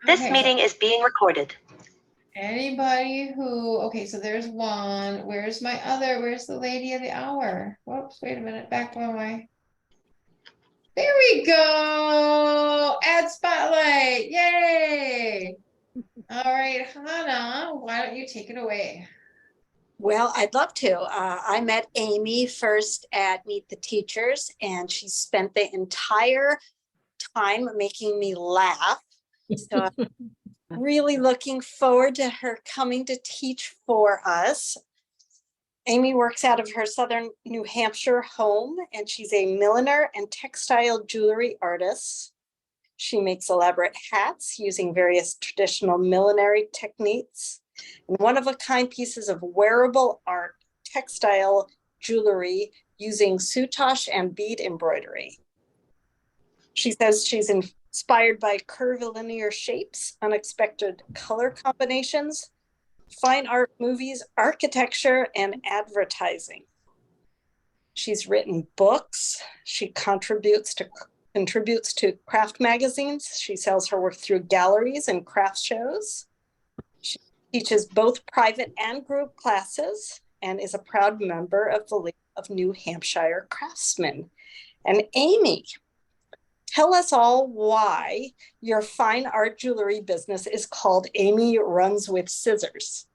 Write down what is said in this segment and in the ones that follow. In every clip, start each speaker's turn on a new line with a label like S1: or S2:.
S1: This meeting is being recorded.
S2: Anybody who, okay, so there's one. Where's the lady of the hour? Whoops, wait a minute, back one way. There we go. Add spotlight. Yay. All right, Hannah, why don't you take it away?
S3: Well, I'd love to. I met Amy first at Meet the Teachers, and she spent the entire time making me laugh. So I'm really looking forward to her coming to teach for us. Amy works out of her Southern New Hampshire home, and she's a milliner and textile jewelry artist. She makes elaborate hats using various traditional millinery techniques and one-of-a-kind pieces of wearable art, textile jewelry using soutache and bead embroidery. She says she's inspired by curvilinear shapes, unexpected color combinations, fine art, movies, architecture, and advertising. She's written books. She contributes to craft magazines. She sells her work through galleries and craft shows. She teaches both private and group classes and is a proud member of the League of New Hampshire Craftsmen. And Amy, tell us all why your fine art jewelry business is called Amee Runs with Scissors.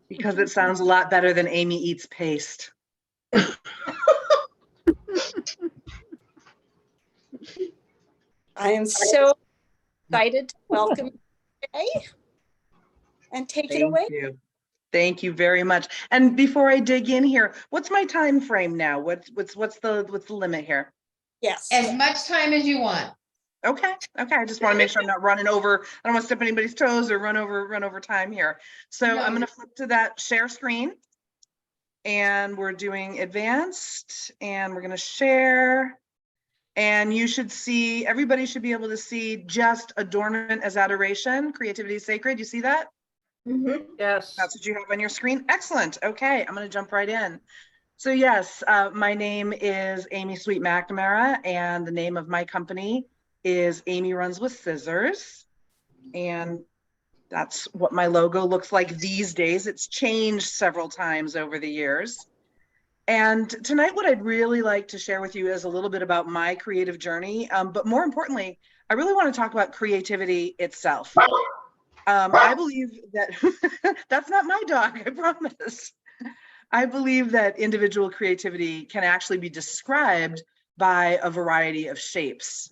S4: Because it sounds a lot better than Amy Eats Paste.
S3: I am so excited to welcome you today and take it away.
S4: Thank you very much. And before I dig in here, what's my time frame now? What's the limit here?
S3: Yes.
S2: As much time as you want.
S4: Okay. I just want to make sure I'm not running over. I don't want to step anybody's toes or run over time here. So no. I'm going to flip to that share screen, and we're doing advanced, and we're going to share. And you should see, everybody should be able to see just Adornment as Adoration, Creativity is Sacred. You see that?
S1: Mm-hmm. Yes.
S4: That's what you have on your screen. Excellent. Okay, I'm going to jump right in. So yes, my name is Amee Sweet McNamara, and the name of my company is Amee Runs with Scissors. And that's what my logo looks like these days. It's changed several times over the years. And tonight, what I'd really like to share with you is a little bit about my creative journey. But more importantly, I really want to talk about creativity itself. I believe that that's not my dog, I promise. I believe that individual creativity can actually be described by a variety of shapes.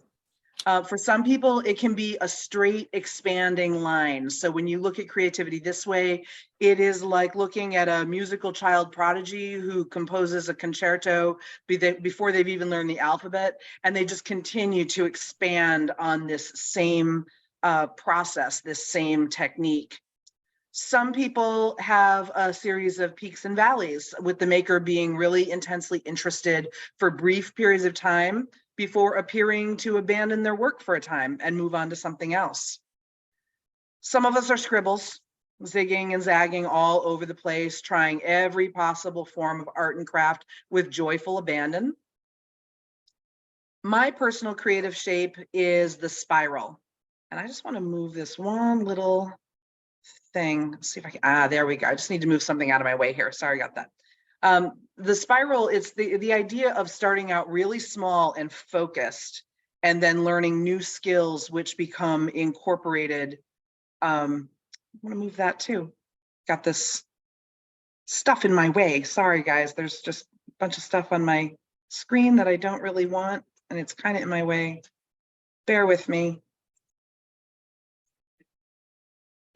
S4: For some people, it can be a straight expanding line. So when you look at creativity this way, it is like looking at a musical child prodigy who composes a concerto before they've even learned the alphabet, and they just continue to expand on this same process, this same technique. Some people have a series of peaks and valleys, with the maker being really intensely interested for brief periods of time before appearing to abandon their work for a time and move on to something else. Some of us are scribbles, zigging and zagging all over the place, trying every possible form of art and craft with joyful abandon. My personal creative shape is the spiral. And I just want to move this one little thing. Let's see if I can, there we go. I just need to move something out of my way here. Sorry about that. The spiral, it's the idea of starting out really small and focused, and then learning new skills which become incorporated. I want to move that too. Got this stuff in my way. Sorry, guys. There's just a bunch of stuff on my screen that I don't really want, and it's kind of in my way. Bear with me.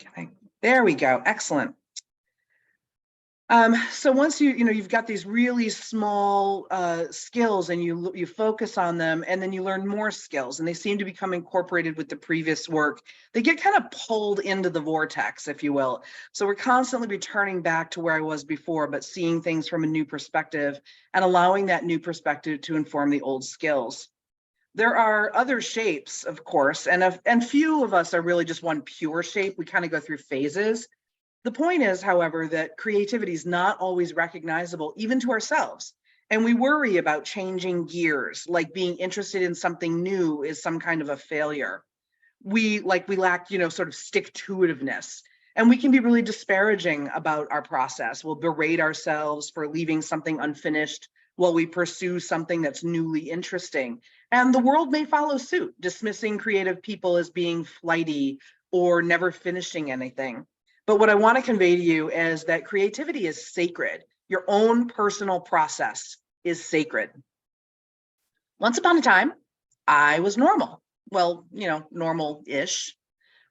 S4: Okay, there we go. Excellent. So once you've got these really small skills, and you focus on them, and then you learn more skills, and they seem to become incorporated with the previous work, they get kind of pulled into the vortex, if you will. So we're constantly returning back to where I was before, but seeing things from a new perspective and allowing that new perspective to inform the old skills. There are other shapes, of course, and few of us are really just one pure shape. We kind of go through phases. The point is, however, that creativity is not always recognizable, even to ourselves. And we worry about changing gears, like being interested in something new is some kind of a failure. we lack, sort of stick-to-itiveness. And we can be really disparaging about our process. We'll berate ourselves for leaving something unfinished while we pursue something that's newly interesting. And the world may follow suit, dismissing creative people as being flighty or never finishing anything. But what I want to convey to you is that creativity is sacred. Your own personal process is sacred. Once upon a time, I was normal. Well, normal-ish.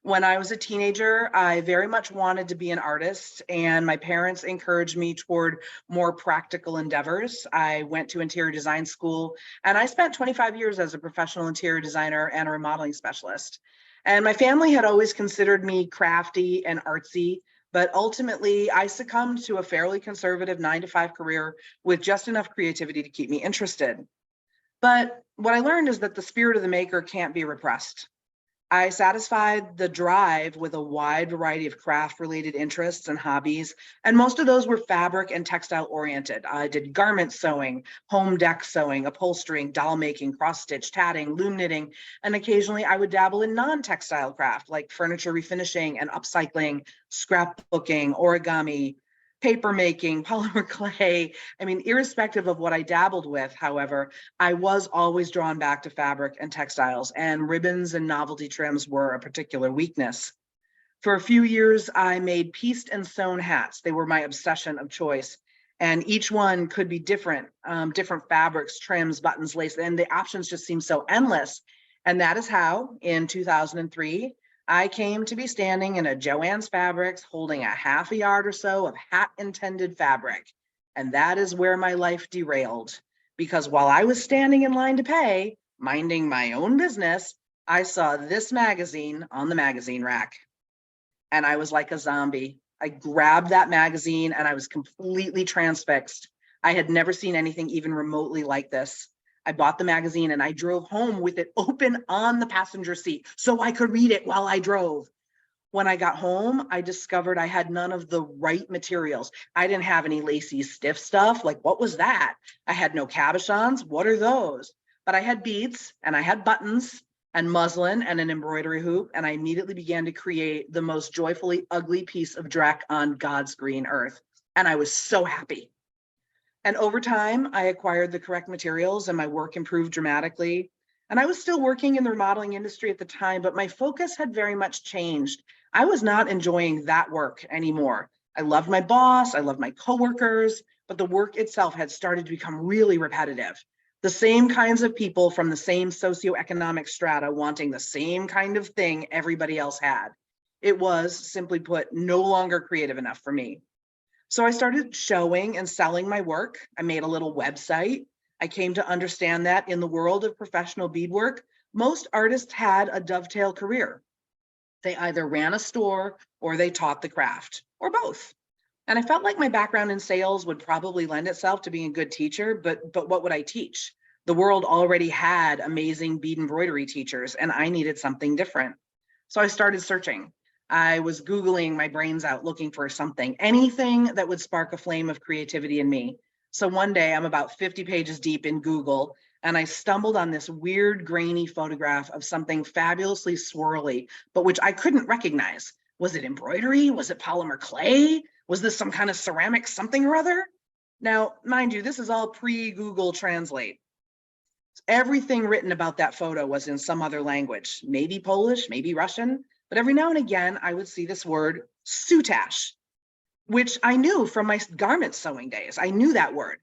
S4: When I was a teenager, I very much wanted to be an artist, and my parents encouraged me toward more practical endeavors. I went to interior design school, and I spent 25 years as a professional interior designer and a remodeling specialist. And my family had always considered me crafty and artsy, but ultimately I succumbed to a fairly conservative 9-to-5 career with just enough creativity to keep me interested. But what I learned is that the spirit of the maker can't be repressed. I satisfied the drive with a wide variety of craft-related interests and hobbies, and most of those were fabric and textile-oriented. I did garment sewing, home deck sewing, upholstering, doll making, cross-stitch, tatting, loom knitting, and occasionally I would dabble in non-textile craft like furniture refinishing and upcycling, scrapbooking, origami, paper making, polymer clay. I mean, irrespective of what I dabbled with, however, I was always drawn back to fabric and textiles, and ribbons and novelty trims were a particular weakness. For a few years, I made pieced and sewn hats. They were my obsession of choice, and each one could be different, different fabrics, trims, buttons, lace, and the options just seemed so endless. And that is how, in 2003, I came to be standing in a Joann's Fabrics holding a half a yard or so of hat-intended fabric. And that is where my life derailed. Because while I was standing in line to pay, minding my own business, I saw this magazine on the magazine rack. And I was like a zombie. I grabbed that magazine and I was completely transfixed. I had never seen anything even remotely like this. I bought the magazine and I drove home with it open on the passenger seat so I could read it while I drove. When I got home, I discovered I had none of the right materials. I didn't have any lacy stiff stuff. Like, what was that? I had no cabochons. What are those? But I had beads and I had buttons and muslin and an embroidery hoop. And I immediately began to create the most joyfully ugly piece of dreck on God's green earth. And I was so happy. And over time, I acquired the correct materials and my work improved dramatically. And I was still working in the remodeling industry at the time, but my focus had very much changed. I was not enjoying that work anymore. I loved my boss, I loved my coworkers, but the work itself had started to become really repetitive. The same kinds of people from the same socioeconomic strata wanting the same kind of thing everybody else had. It was, simply put, no longer creative enough for me. So I started showing and selling my work. I made a little website. I came to understand that in the world of professional beadwork, most artists had a dovetail career. They either ran a store or they taught the craft, or both. And I felt like my background in sales would probably lend itself to being a good teacher, but what would I teach? The world already had amazing bead embroidery teachers, and I needed something different. So I started searching. I was Googling my brains out, looking for something, anything that would spark a flame of creativity in me. So one day I'm about 50 pages deep in Google, and I stumbled on this weird grainy photograph of something fabulously swirly, but which I couldn't recognize. Was it embroidery? Was it polymer clay? Was this some kind of ceramic something or other? Now, mind you, this is all pre-Google Translate. Everything written about that photo was in some other language, maybe Polish, maybe Russian. But every now and again, I would see this word soutache, which I knew from my garment sewing days. I knew that word.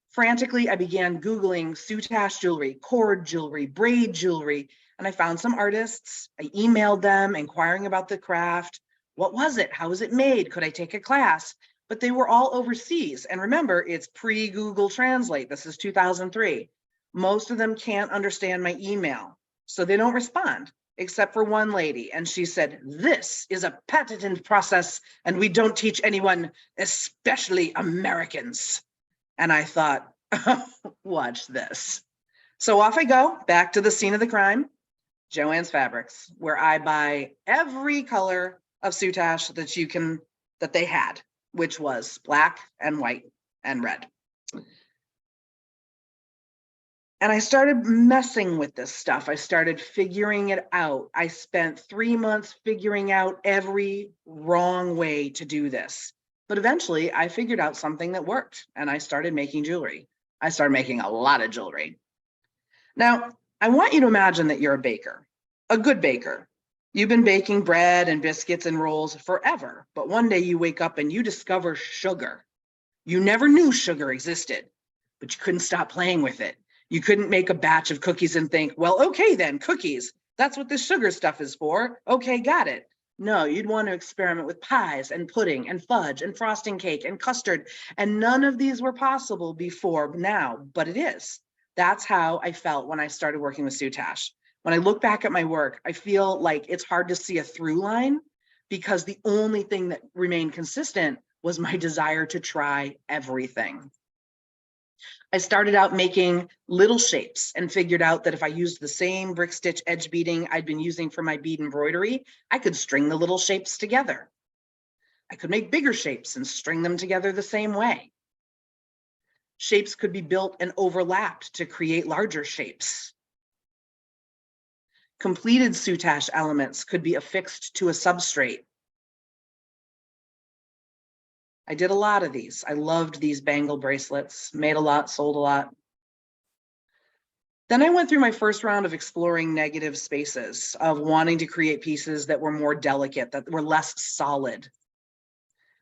S4: Frantically, I began Googling soutache jewelry, cord jewelry, braid jewelry, and I found some artists. I emailed them inquiring about the craft. What was it? How was it made? Could I take a class? But they were all overseas. And remember, it's pre-Google Translate. This is 2003. Most of them can't understand my email, so they don't respond. Except for one lady, and she said, "This is a patented process, and we don't teach anyone, especially Americans." And I thought, watch this. So off I go, back to the scene of the crime, Joann's Fabrics, where I buy every color of soutache that they had, which was black and white and red. And I started messing with this stuff. I started figuring it out. I spent 3 months figuring out every wrong way to do this. But eventually I figured out something that worked and I started making jewelry. I started making a lot of jewelry. Now, I want you to imagine that you're a baker, a good baker. You've been baking bread and biscuits and rolls forever, but one day you wake up and you discover sugar. You never knew sugar existed, but you couldn't stop playing with it. You couldn't make a batch of cookies and think, well, okay then, cookies. That's what this sugar stuff is for. Okay, got it. No, you'd want to experiment with pies and pudding and fudge and frosting cake and custard. And none of these were possible before now, but it is. That's how I felt when I started working with Soutache. When I look back at my work, I feel like it's hard to see a through line because the only thing that remained consistent was my desire to try everything. I started out making little shapes and figured out that if I used the same brick stitch edge beading I'd been using for my bead embroidery, I could string the little shapes together. I could make bigger shapes and string them together the same way. Shapes could be built and overlapped to create larger shapes. Completed Soutache elements could be affixed to a substrate. I did a lot of these. I loved these bangle bracelets, made a lot, sold a lot. Then I went through my first round of exploring negative spaces, of wanting to create pieces that were more delicate, that were less solid.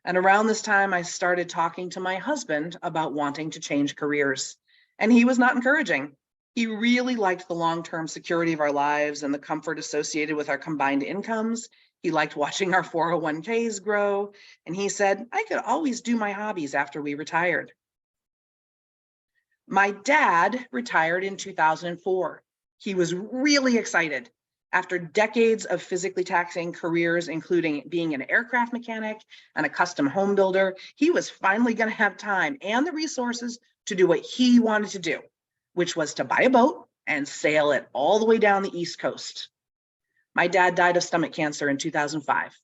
S4: And around this time, I started talking to my husband about wanting to change careers, and he was not encouraging. He really liked the long-term security of our lives and the comfort associated with our combined incomes. He liked watching our 401ks grow, and he said, I could always do my hobbies after we retired. My dad retired in 2004. He was really excited. After decades of physically taxing careers, including being an aircraft mechanic and a custom home builder, he was finally going to have time and the resources to do what he wanted to do, which was to buy a boat and sail it all the way down the East Coast. My dad died of stomach cancer in 2005.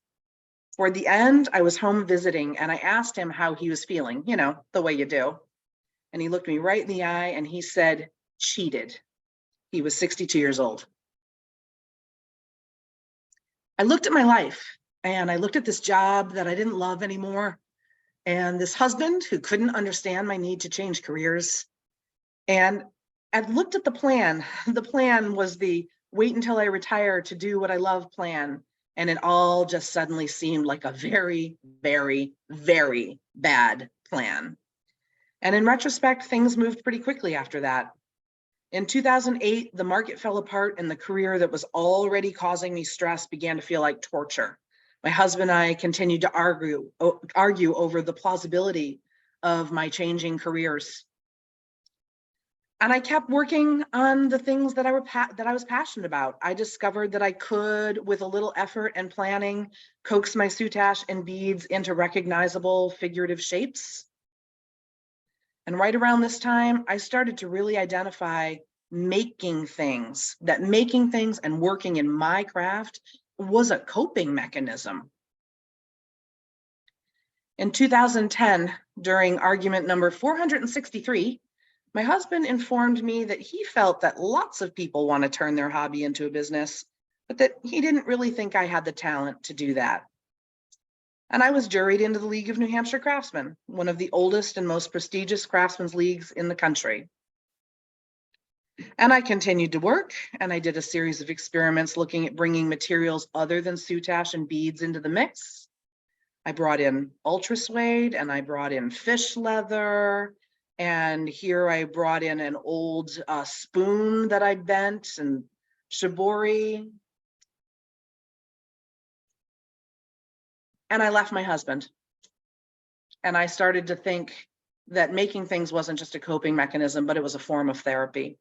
S4: Toward the end, I was home visiting and I asked him how he was feeling, you know, the way you do. And he looked me right in the eye and he said, cheated. He was 62 years old. I looked at my life and I looked at this job that I didn't love anymore and this husband who couldn't understand my need to change careers. And I looked at the plan. The plan was the wait until I retire to do what I love plan. And it all just suddenly seemed like a very, very, very bad plan. And in retrospect, things moved pretty quickly after that. In 2008, the market fell apart and the career that was already causing me stress began to feel like torture. My husband and I continued to argue over the plausibility of my changing careers. And I kept working on the things that I was passionate about. I discovered that I could, with a little effort and planning, coax my Soutache and beads into recognizable figurative shapes. And right around this time, I started to really identify making things and working in my craft was a coping mechanism. In 2010, during argument number 463, my husband informed me that he felt that lots of people want to turn their hobby into a business, but that he didn't really think I had the talent to do that. And I was juried into the League of New Hampshire Craftsmen, one of the oldest and most prestigious craftsmen's leagues in the country. And I continued to work, and I did a series of experiments looking at bringing materials other than Soutache and beads into the mix. I brought in ultra suede, and I brought in fish leather, and here I brought in an old spoon that I bent and shibori. And I left my husband. And I started to think that making things wasn't just a coping mechanism, but it was a form of therapy.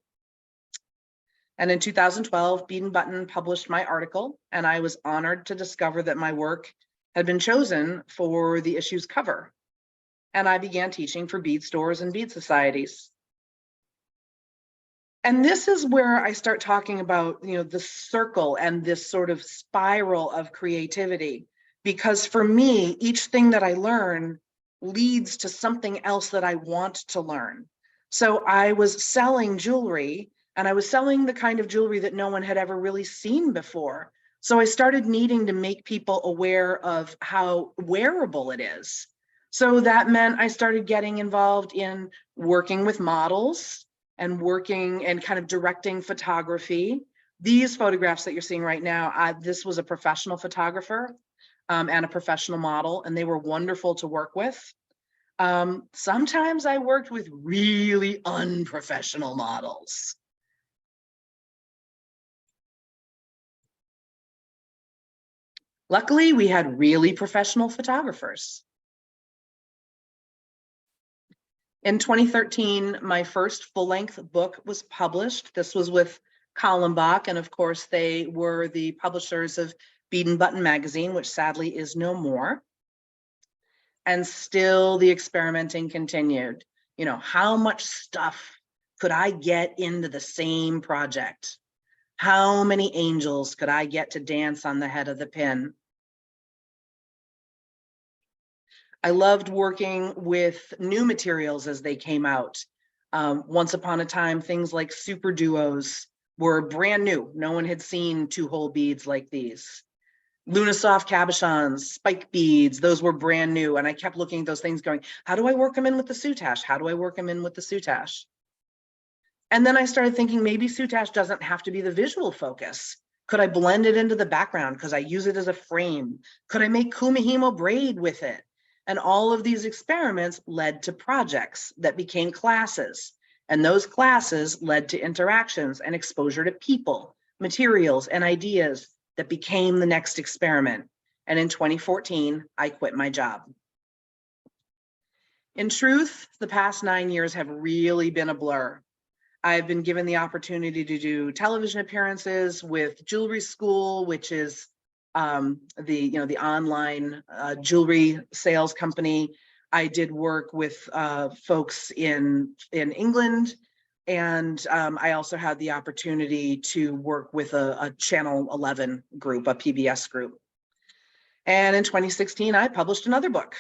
S4: And in 2012, Bead and Button published my article, and I was honored to discover that my work had been chosen for the issue's cover. And I began teaching for bead stores and bead societies. And this is where I start talking about, the circle and this sort of spiral of creativity. Because for me, each thing that I learn leads to something else that I want to learn. So I was selling jewelry, and I was selling the kind of jewelry that no one had ever really seen before. So I started needing to make people aware of how wearable it is. So that meant I started getting involved in working with models and working and kind of directing photography. These photographs that you're seeing right now, this was a professional photographer and a professional model, and they were wonderful to work with. Sometimes I worked with really unprofessional models. Luckily, we had really professional photographers. In 2013, my first full-length book was published. This was with Kallenbach, and of course, they were the publishers of Bead and Button magazine, which sadly is no more. And still the experimenting continued. You know, how much stuff could I get into the same project? How many angels could I get to dance on the head of the pin? I loved working with new materials as they came out. Once upon a time, things like super duos were brand new. No one had seen 2-hole beads like these. Lunasoft cabochons, spike beads, those were brand new. And I kept looking at those things going, how do I work them in with the soutache? How do I work them in with the soutache? And then I started thinking maybe soutache doesn't have to be the visual focus. Could I blend it into the background? Could I use it as a frame? Could I make kumihimo braid with it? And all of these experiments led to projects that became classes. And those classes led to interactions and exposure to people, materials, and ideas that became the next experiment. And in 2014, I quit my job. In truth, the past 9 years have really been a blur. I've been given the opportunity to do television appearances with Jewelry School, which is the online jewelry sales company. I did work with folks in England, and I also had the opportunity to work with a Channel 11 group, a PBS group. And in 2016, I published another book.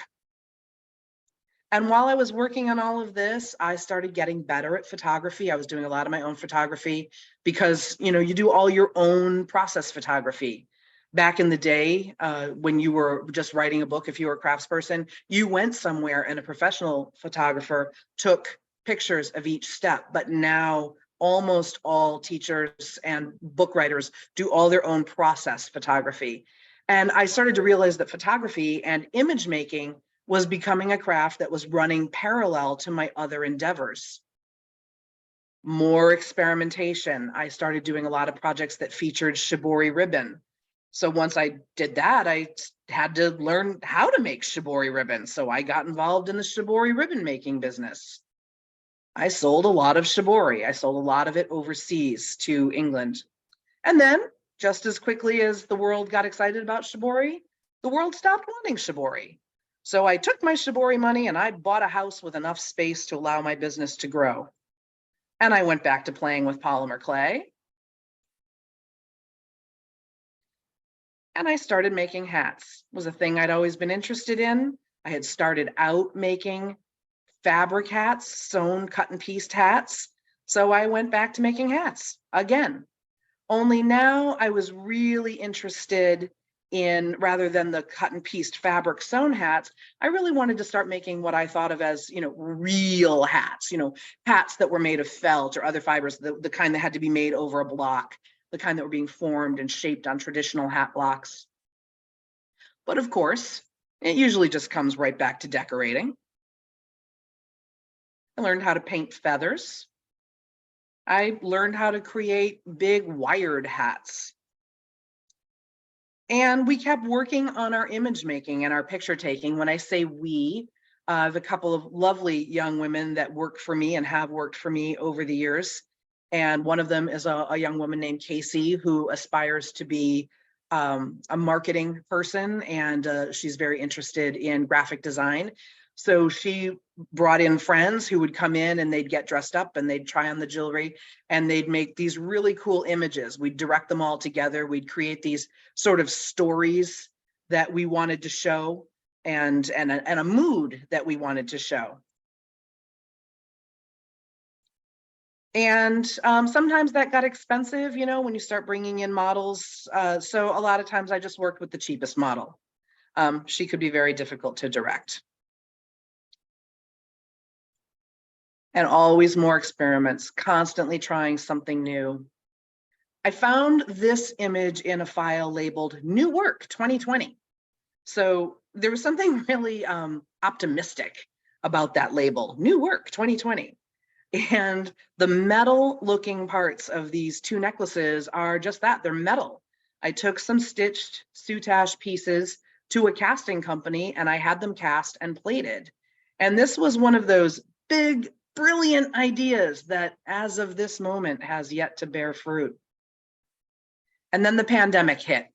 S4: And while I was working on all of this, I started getting better at photography. I was doing a lot of my own photography because, you know, you do all your own process photography. Back in the day, when you were just writing a book, if you were a craftsperson, you went somewhere and a professional photographer took pictures of each step. But now almost all teachers and book writers do all their own process photography. And I started to realize that photography and image making was becoming a craft that was running parallel to my other endeavors. More experimentation. I started doing a lot of projects that featured shibori ribbon. So once I did that, I had to learn how to make shibori ribbon. So I got involved in the shibori ribbon making business. I sold a lot of shibori. I sold a lot of it overseas to England. And then just as quickly as the world got excited about shibori, the world stopped wanting shibori. So I took my shibori money and I bought a house with enough space to allow my business to grow. And I went back to playing with polymer clay. And I started making hats. It was a thing I'd always been interested in. I had started out making fabric hats, sewn, cut and pieced hats. So I went back to making hats again. Only now I was really interested in, rather than the cut and pieced fabric sewn hats, I really wanted to start making what I thought of as, real hats, hats that were made of felt or other fibers, the kind that had to be made over a block, the kind that were being formed and shaped on traditional hat blocks. But of course, it usually just comes right back to decorating. I learned how to paint feathers. I learned how to create big wired hats. And we kept working on our image making and our picture taking. When I say we, the couple of lovely young women that work for me and have worked for me over the years. And one of them is a young woman named Casey, who aspires to be a marketing person, and she's very interested in graphic design. So she brought in friends who would come in and they'd get dressed up and they'd try on the jewelry and they'd make these really cool images. We'd direct them all together. We'd create these sort of stories that we wanted to show and a mood that we wanted to show. And sometimes that got expensive, you know, when you start bringing in models. So a lot of times I just worked with the cheapest model. She could be very difficult to direct. And always more experiments, constantly trying something new. I found this image in a file labeled New Work 2020. So there was something really optimistic about that label, New Work 2020. And the metal looking parts of these two necklaces are just that, they're metal. I took some stitched soutache pieces to a casting company and I had them cast and plated. And this was one of those big, brilliant ideas that as of this moment has yet to bear fruit. And then the pandemic hit,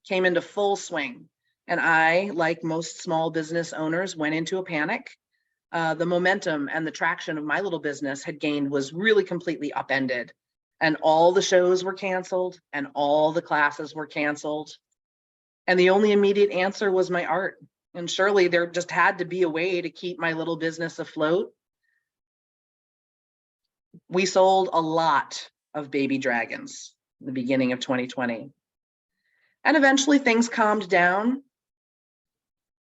S4: came into full swing. And I, like most small business owners, went into a panic. The momentum and the traction of my little business had gained was really completely upended. And all the shows were canceled and all the classes were canceled. And the only immediate answer was my art. And surely there just had to be a way to keep my little business afloat. We sold a lot of baby dragons in the beginning of 2020. And eventually things calmed down.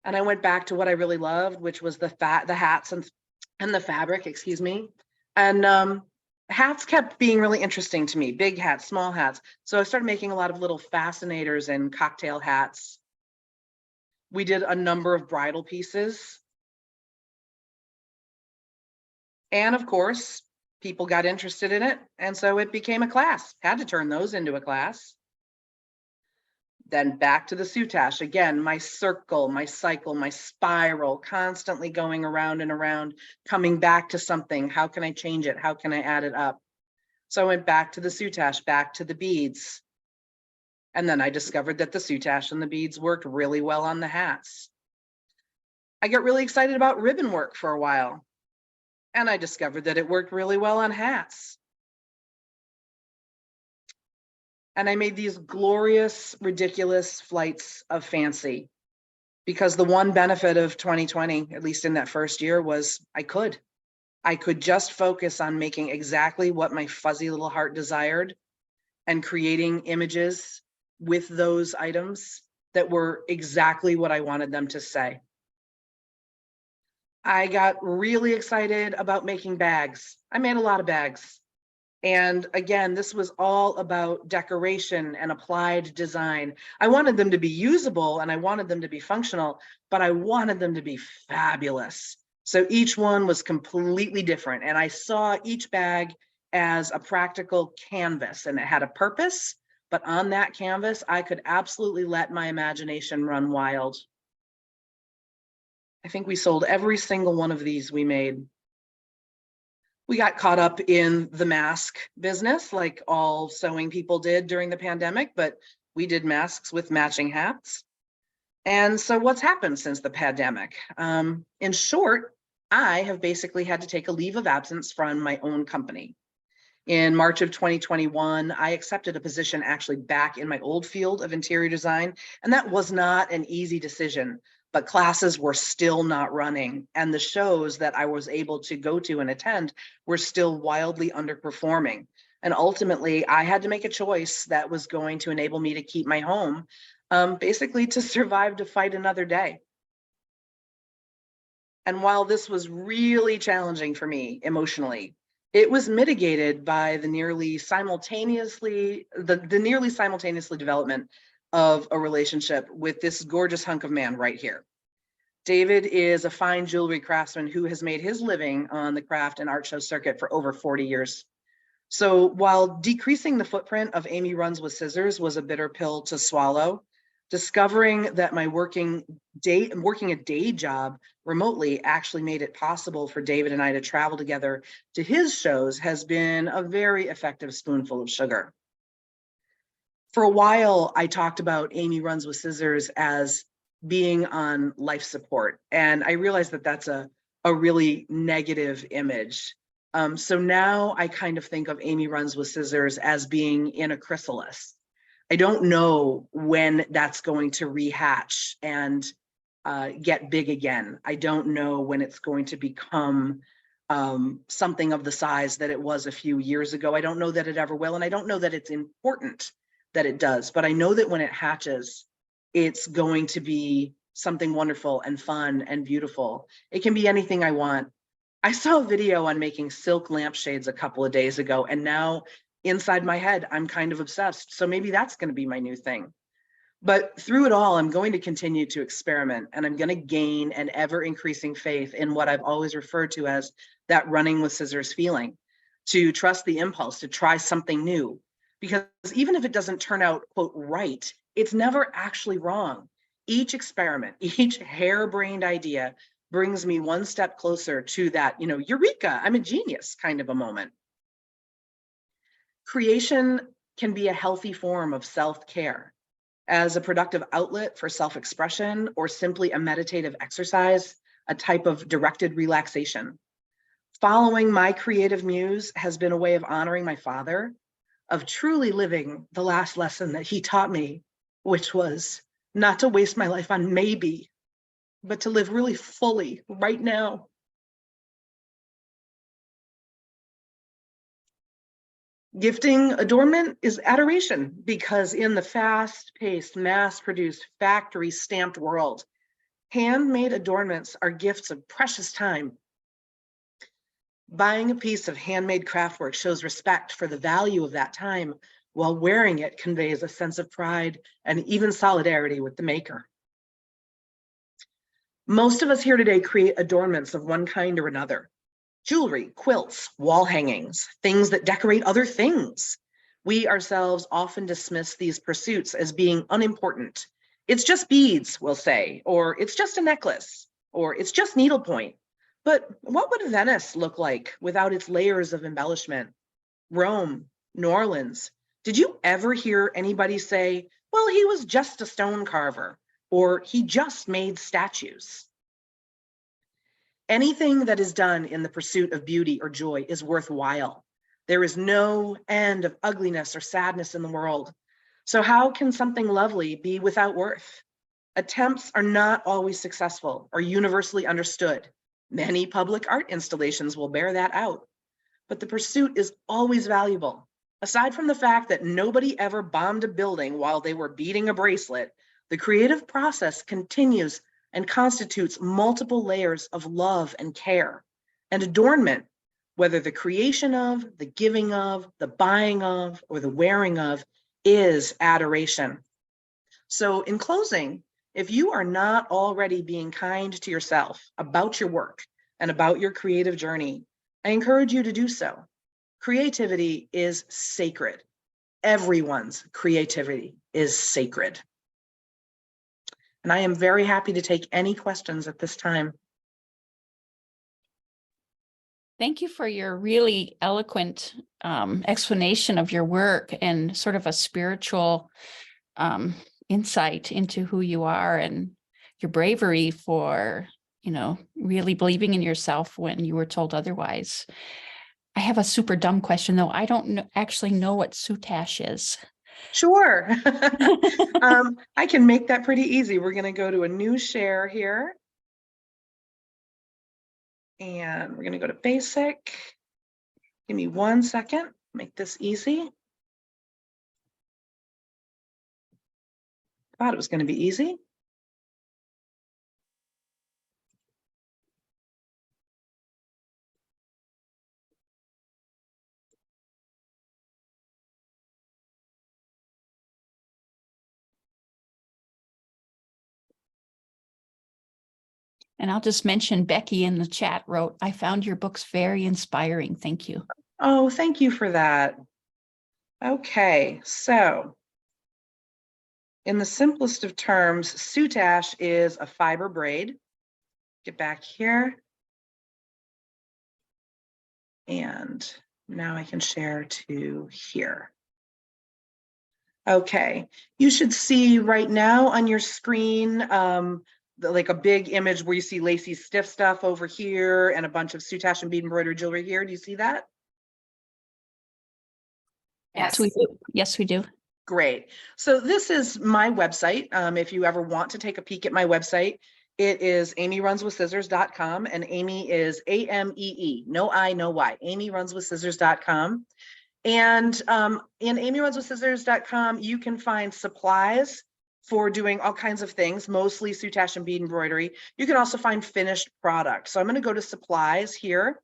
S4: And I went back to what I really loved, which was the hats and the fabric, excuse me. And hats kept being really interesting to me, big hats, small hats. So I started making a lot of little fascinators and cocktail hats. We did a number of bridal pieces. And of course, people got interested in it. And so it became a class, had to turn those into a class. Then back to the soutache. Again, my circle, my cycle, my spiral, constantly going around and around, coming back to something. How can I change it? How can I add it up? So I went back to the soutache, back to the beads. And then I discovered that the soutache and the beads worked really well on the hats. I got really excited about ribbon work for a while. And I discovered that it worked really well on hats. And I made these glorious, ridiculous flights of fancy, because the one benefit of 2020, at least in that first year, was I could just focus on making exactly what my fuzzy little heart desired and creating images with those items that were exactly what I wanted them to say. I got really excited about making bags. I made a lot of bags. And again, this was all about decoration and applied design. I wanted them to be usable and I wanted them to be functional, but I wanted them to be fabulous. So each one was completely different. And I saw each bag as a practical canvas, and it had a purpose, but on that canvas, I could absolutely let my imagination run wild. I think we sold every single one of these we made. We got caught up in the mask business like all sewing people did during the pandemic, but we did masks with matching hats. And so what's happened since the pandemic? In short, I have basically had to take a leave of absence from my own company. In March of 2021, I accepted a position actually back in my old field of interior design, and that was not an easy decision. But classes were still not running, and the shows that I was able to go to and attend were still wildly underperforming. And ultimately, I had to make a choice that was going to enable me to keep my home, basically to survive to fight another day. And while this was really challenging for me emotionally, it was mitigated by the nearly simultaneously development of a relationship with this gorgeous hunk of man right here. David is a fine jewelry craftsman who has made his living on the craft and art show circuit for over 40 years. So while decreasing the footprint of Amee Runs with Scissors was a bitter pill to swallow, discovering that my working a day job remotely actually made it possible for David and I to travel together to his shows has been a very effective spoonful of sugar. For a while, I talked about Amee Runs with Scissors as being on life support. And I realized that that's a really negative image. So now I kind of think of Amee Runs with Scissors as being in a chrysalis. I don't know when that's going to rehatch and get big again. I don't know when it's going to become something of the size that it was a few years ago. I don't know that it ever will, and I don't know that it's important that it does, but I know that when it hatches, it's going to be something wonderful and fun and beautiful. It can be anything I want. I saw a video on making silk lampshades a couple of days ago, and now inside my head, I'm kind of obsessed. So maybe that's going to be my new thing. But through it all, I'm going to continue to experiment, and I'm going to gain an ever increasing faith in what I've always referred to as that running with scissors feeling, to trust the impulse, to try something new. Because even if it doesn't turn out, quote, right, it's never actually wrong. Each experiment, each harebrained idea brings me one step closer to that, eureka, I'm a genius kind of a moment. Creation can be a healthy form of self-care, as a productive outlet for self-expression, or simply a meditative exercise, a type of directed relaxation. Following my creative muse has been a way of honoring my father, of truly living the last lesson that he taught me, which was not to waste my life on maybe, but to live really fully right now. Gifting adornment is adoration, because in the fast-paced, mass-produced, factory-stamped world, handmade adornments are gifts of precious time. Buying a piece of handmade craftwork shows respect for the value of that time, while wearing it conveys a sense of pride and even solidarity with the maker. Most of us here today create adornments of one kind or another. Jewelry, quilts, wall hangings, things that decorate other things. We ourselves often dismiss these pursuits as being unimportant. It's just beads, we'll say, or it's just a necklace, or it's just needlepoint. But what would Venice look like without its layers of embellishment? Rome, New Orleans. Did you ever hear anybody say, well, he was just a stone carver, or he just made statues? Anything that is done in the pursuit of beauty or joy is worthwhile. There is no end of ugliness or sadness in the world. So how can something lovely be without worth? Attempts are not always successful or universally understood. Many public art installations will bear that out. But the pursuit is always valuable. Aside from the fact that nobody ever bombed a building while they were beating a bracelet, the creative process continues and constitutes multiple layers of love and care. And adornment, whether the creation of, the giving of, the buying of, or the wearing of, is adoration. So in closing, if you are not already being kind to yourself about your work and about your creative journey, I encourage you to do so. Creativity is sacred. Everyone's creativity is sacred. And I am very happy to take any questions at this time.
S5: Thank you for your really eloquent explanation of your work and sort of a spiritual insight into who you are, and your bravery for, really believing in yourself when you were told otherwise. I have a super dumb question though. I don't actually know what soutache is.
S4: Sure. I can make that pretty easy. We're going to go to a new share here. And we're going to go to basic. Give me 1 second. Make this easy. Thought it was going to be easy.
S5: And I'll just mention Becky in the chat wrote, I found your books very inspiring. Thank you.
S4: Oh, thank you for that. Okay, so in the simplest of terms, soutache is a fiber braid. Get back here. And now I can share to here. Okay, you should see right now on your screen like a big image where you see Lacey's stiff stuff over here and a bunch of soutache and bead embroidered jewelry here. Do you see that?
S5: Yes, we do. Yes, we do.
S4: Great. So this is my website. If you ever want to take a peek at my website, It is ameerunswithscissors.com, and Amee is AMEE, no I, no Y, ameerunswithscissors.com. And in ameerunswithscissors.com, you can find supplies for doing all kinds of things, mostly soutache and bead embroidery. You can also find finished product. So I'm going to go to supplies here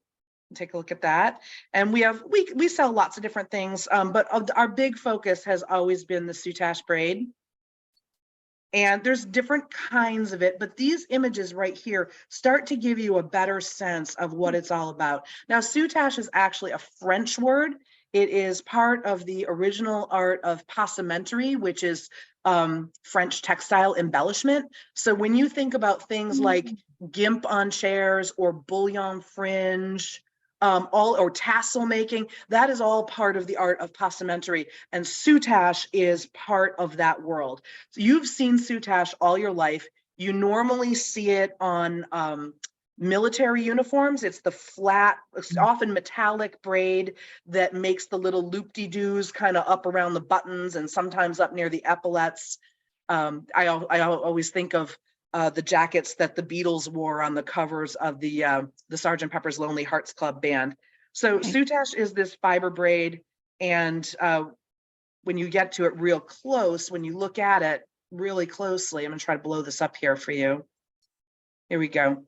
S4: and take a look at that. And we sell lots of different things, but our big focus has always been the soutache braid. And there's different kinds of it, but these images right here start to give you a better sense of what it's all about. Now, soutache is actually a French word. It is part of the original art of passementerie, which is French textile embellishment. So when you think about things like gimp on chairs or bullion fringe, or tassel making, that is all part of the art of passementerie, and soutache is part of that world. So you've seen soutache all your life. You normally see it on military uniforms. It's the flat, often metallic braid that makes the little loop-de-doos kind of up around the buttons and sometimes up near the epaulets. I always think of the jackets that the Beatles wore on the covers of the Sgt. Pepper's Lonely Hearts Club Band. So soutache is this fiber braid, and when you get to it real close, when you look at it really closely, I'm gonna try to blow this up here for you. Here we go.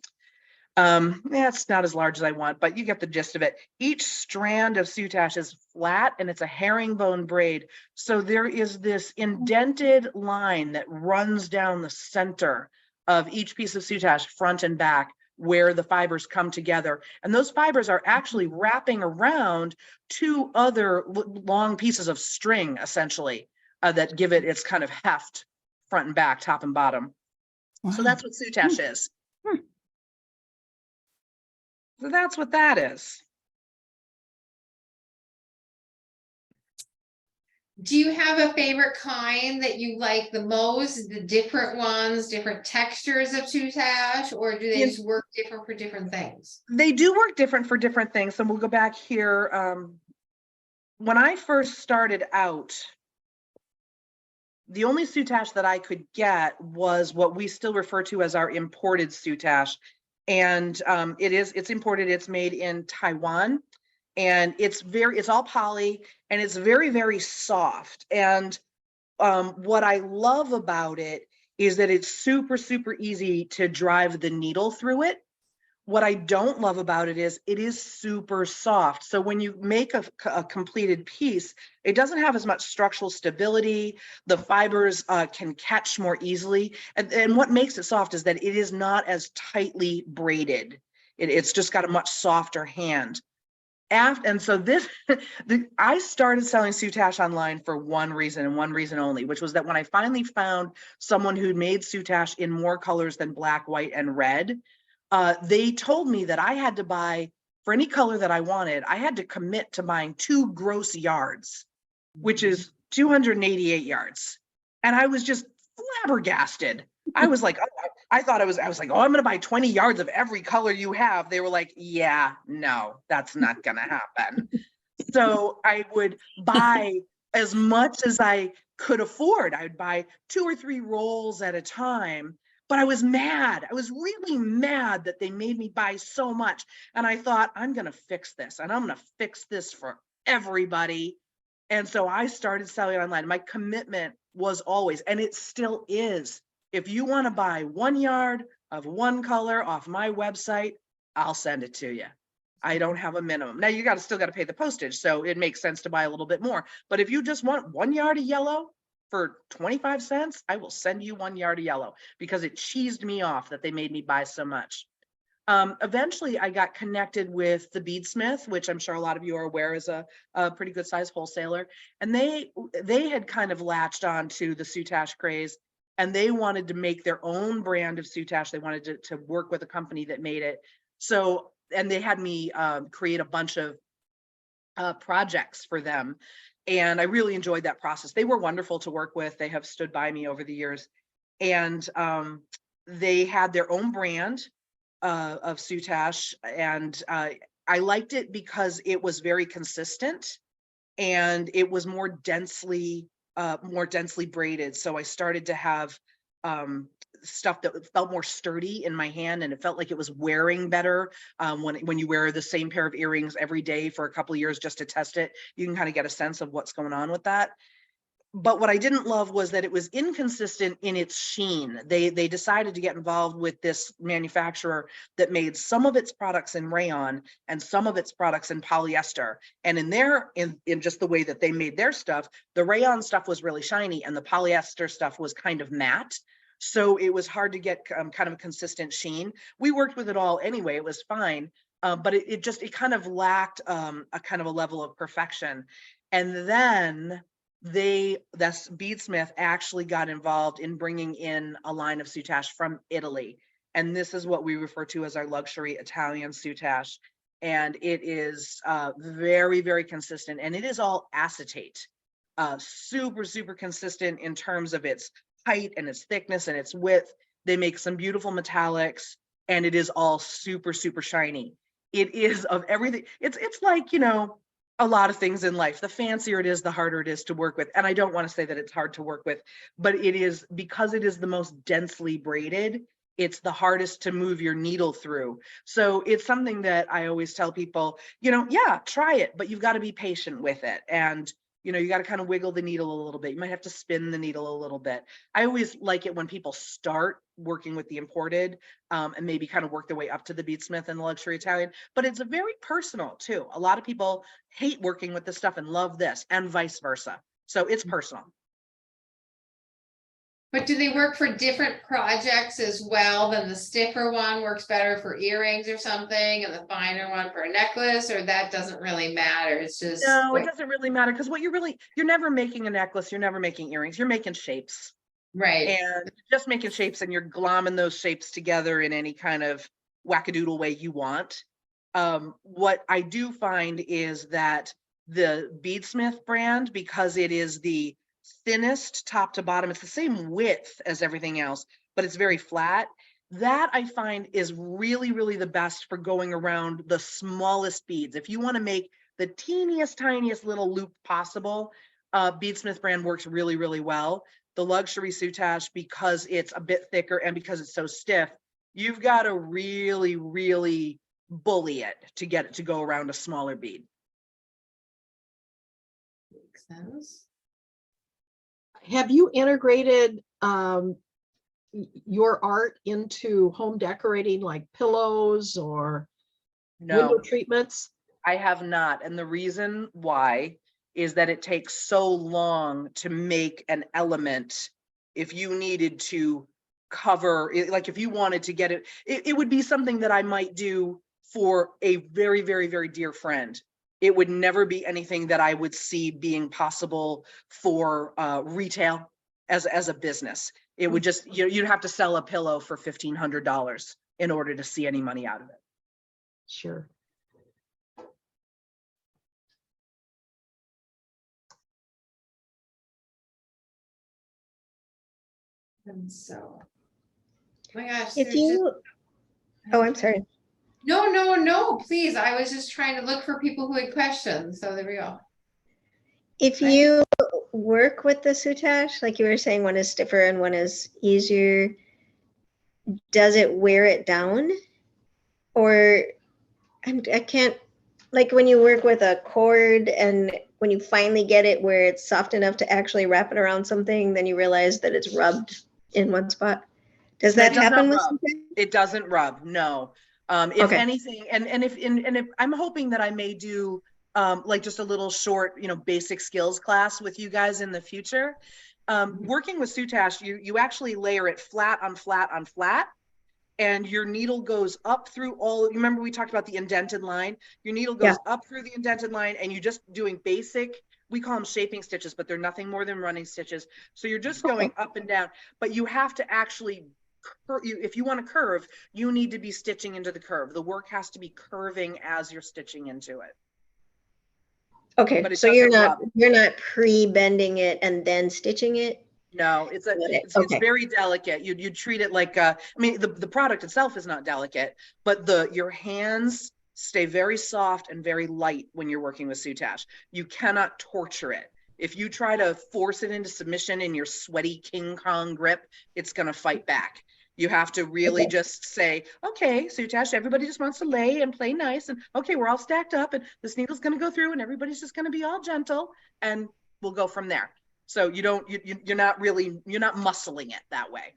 S4: Yeah, it's not as large as I want, but you get the gist of it. Each strand of soutache is flat and it's a herringbone braid. So there is this indented line that runs down the center of each piece of soutache, front and back, where the fibers come together. And those fibers are actually wrapping around two other long pieces of string, essentially, that give it its kind of heft, front and back, top and bottom. Wow. So that's what soutache is. So that's what that is.
S2: Do you have a favorite kind that you like the most, the different ones, different textures of soutache, or do they just work different for different things?
S4: They do work different for different things. And we'll go back here. When I first started out, the only soutache that I could get was what we still refer to as our imported soutache. And it's imported, it's made in Taiwan, and it's all poly, and it's very, very soft. And what I love about it is that it's super, super easy to drive the needle through it. What I don't love about it is super soft. So when you make a completed piece, it doesn't have as much structural stability. The fibers can catch more easily. And what makes it soft is that it is not as tightly braided. It's just got a much softer hand. And so I started selling soutache online for one reason and one reason only, which was that when I finally found someone who made soutache in more colors than black, white, and red, they told me that I had to buy, for any color that I wanted, I had to commit to buying 2 gross yards, which is 288 yards. And I was just flabbergasted. I was like, oh, I was like, oh, I'm going to buy 20 yards of every color you have. They were like, yeah, no, that's not going to happen. So I would buy as much as I could afford. I would buy 2 or 3 rolls at a time. But I was mad. I was really mad that they made me buy so much. And I thought, I'm going to fix this, and I'm going to fix this for everybody. And so I started selling online. My commitment was always, and it still is, if you want to buy 1 yard of one color off my website, I'll send it to you. I don't have a minimum. Now you still got to pay the postage. So it makes sense to buy a little bit more. But if you just want 1 yard of yellow for 25 cents, I will send you 1 yard of yellow, because it cheesed me off that they made me buy so much. Eventually I got connected with the Beadsmith, which I'm sure a lot of you are aware is a pretty good size wholesaler. And they had kind of latched on to the soutache craze, and they wanted to make their own brand of soutache. They wanted to work with a company that made it. So, and they had me create a bunch of projects for them. And I really enjoyed that process. They were wonderful to work with. They have stood by me over the years. And they had their own brand of soutache. And I liked it because it was very consistent, and it was more densely braided. So I started to have stuff that felt more sturdy in my hand, and it felt like it was wearing better. When you wear the same pair of earrings every day for a couple of years just to test it, you can kind of get a sense of what's going on with that. But what I didn't love was that it was inconsistent in its sheen. They decided to get involved with this manufacturer that made some of its products in rayon and some of its products in polyester. And in just the way that they made their stuff, the rayon stuff was really shiny and the polyester stuff was kind of matte. So it was hard to get kind of a consistent sheen. We worked with it all anyway, it was fine. But it kind of lacked a kind of a level of perfection. And then that's Beadsmith actually got involved in bringing in a line of soutache from Italy. And this is what we refer to as our luxury Italian soutache. And it is very, very consistent. And it is all acetate, super, super consistent in terms of its height and its thickness and its width. They make some beautiful metallics, and it is all super, super shiny. It is of everything. It's like, you know, a lot of things in life. The fancier it is, the harder it is to work with. And I don't want to say that it's hard to work with, but it is, because it is the most densely braided, it's the hardest to move your needle through. So it's something that I always tell people, you know, yeah, try it, but you've got to be patient with it. And, you know, you got to kind of wiggle the needle a little bit. You might have to spin the needle a little bit. I always like it when people start working with the imported and maybe kind of work their way up to the Beadsmith and the luxury Italian, but it's a very personal too. A lot of people hate working with this stuff and love this, and vice versa. So it's personal.
S2: But do they work for different projects as well? Then the stiffer one works better for earrings or something, and the finer one for a necklace, or that doesn't really matter? It's just
S4: No, it doesn't really matter, because you're never making a necklace, you're never making earrings, you're making shapes.
S2: right.
S4: And just making shapes, and you're glomming those shapes together in any kind of wackadoodle way you want. What I do find is that the Beadsmith brand, because it is the thinnest top to bottom, it's the same width as everything else, but it's very flat. That I find is really, really the best for going around the smallest beads. If you want to make the teeniest, tiniest little loop possible, Beadsmith brand works really, really well. The luxury soutache, because it's a bit thicker and because it's so stiff, you've got to really, really bully it to get it to go around a smaller bead.
S2: Makes sense.
S6: Have you integrated your art into home decorating, like pillows or window
S4: No,
S6: treatments?
S4: I have not. And the reason why is that it takes so long to make an element. If you needed to cover it, like if you wanted to get it would be something that I might do for a very, very, very dear friend. It would never be anything that I would see being possible for retail as a business. It would just, you'd have to sell a pillow for $1,500 in order to see any money out of it.
S6: Sure.
S2: And so, oh my gosh.
S1: If
S2: there's
S1: you, oh, I'm
S2: just-
S1: sorry.
S2: No, please. I was just trying to look for people who had questions. So there we go.
S1: If
S2: Right.
S1: you work with the soutache, like you were saying, one is stiffer and one is easier, does it wear it down? Or I can't, like when you work with a cord and when you finally get it where it's soft enough to actually wrap it around something, then you realize that it's rubbed in one spot. Does that
S4: It does
S1: happen
S4: not
S1: with
S4: rub.
S1: soutache?
S4: It doesn't rub, no. If
S1: Okay.
S4: anything, and if I'm hoping that I may do like just a little short, basic skills class with you guys in the future. Working with soutache, you actually layer it flat on flat on flat, and your needle goes up through all. You remember we talked about the indented line? Your needle goes up through the indented line, and you're just doing basic. We call them shaping stitches, but they're nothing more than running stitches. So you're just going up and down, but you have to actually, if you want to curve, you need to be stitching into the curve. The work has to be curving as you're stitching into it.
S1: Okay,
S4: But it
S1: so you're
S4: doesn't
S1: not pre-bending it and then stitching it?
S4: No, it's
S1: Okay.
S4: very delicate. You treat it like I mean the product itself is not delicate, but your hands stay very soft and very light when you're working with soutache. You cannot torture it. If you try to force it into submission in your sweaty King Kong grip, it's going to fight back. You have to really just say, okay, Sutash, everybody just wants to lay and play nice. And okay, we're all stacked up and this needle's going to go through and everybody's just going to be all gentle and we'll go from there. So you're not muscling it that way.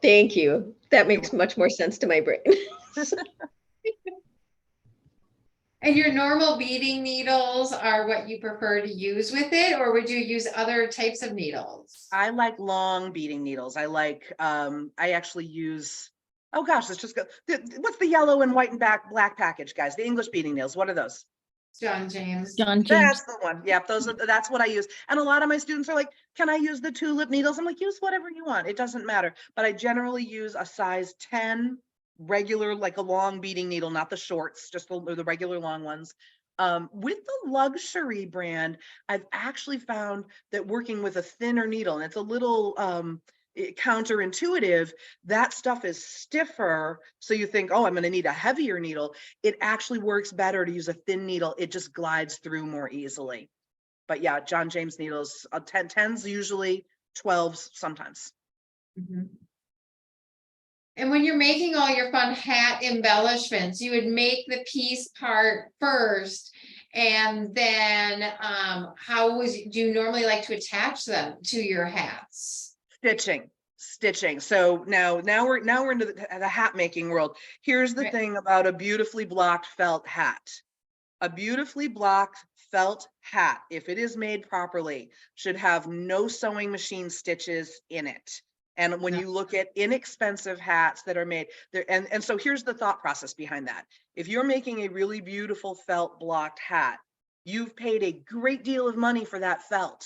S1: Thank you. That makes much more sense to my brain.
S2: And your normal beading needles are what you prefer to use with it, or would you use other types of needles?
S4: I like long beading needles. I actually use, oh gosh, let's just go. What's the yellow and white and black package, guys? The English beading needles. What are those?
S2: John James.
S5: John James.
S4: That's the one. Yep, that's what I use. And a lot of my students are like, can I use the tulip needles? I'm like, use whatever you want. It doesn't matter. But I generally use a size 10 regular, like a long beading needle, not the shorts, just the regular long ones. With the luxury brand, I've actually found that working with a thinner needle, and it's a little counterintuitive, that stuff is stiffer. So you think, oh, I'm going to need a heavier needle. It actually works better to use a thin needle. It just glides through more easily. But yeah, John James needles, 10s usually, 12s sometimes.
S2: Mm-hmm. And when you're making all your fun hat embellishments, you would make the piece part first, and then do you normally like to attach them to your hats?
S4: Stitching. So now we're into the hat making world. Here's the thing about a beautifully blocked felt hat. A beautifully blocked felt hat, if it is made properly, should have no sewing machine stitches in it. And when you look at inexpensive hats that are made there, and so here's the thought process behind that. If you're making a really beautiful felt blocked hat, you've paid a great deal of money for that felt.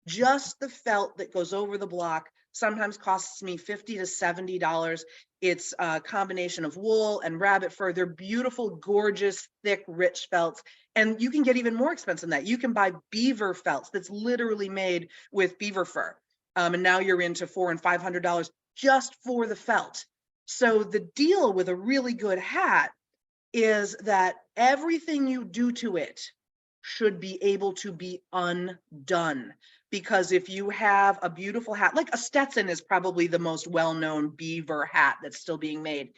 S4: Just the felt that goes over the block sometimes costs me $50 to $70. It's a combination of wool and rabbit fur. They're beautiful, gorgeous, thick, rich felts. And you can get even more expensive than that. You can buy beaver felts that's literally made with beaver fur. And now you're into $400 and $500 just for the felt. So the deal with a really good hat is that everything you do to it should be able to be undone. Because if you have a beautiful hat, like a Stetson is probably the most well-known beaver hat that's still being made.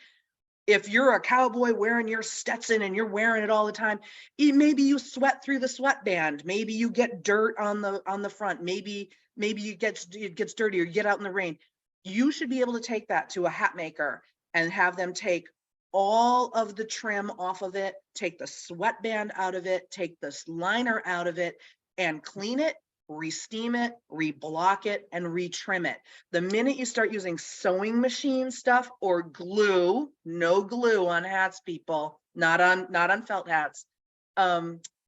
S4: If you're a cowboy wearing your Stetson and you're wearing it all the time, maybe you sweat through the sweatband, maybe you get dirt on the front, maybe it gets dirty or you get out in the rain. You should be able to take that to a hat maker and have them take all of the trim off of it, take the sweatband out of it, take this liner out of it, and clean it, re-steam it, re-block it, and retrim it. The minute you start using sewing machine stuff or glue, no glue on hats, people, not on felt hats,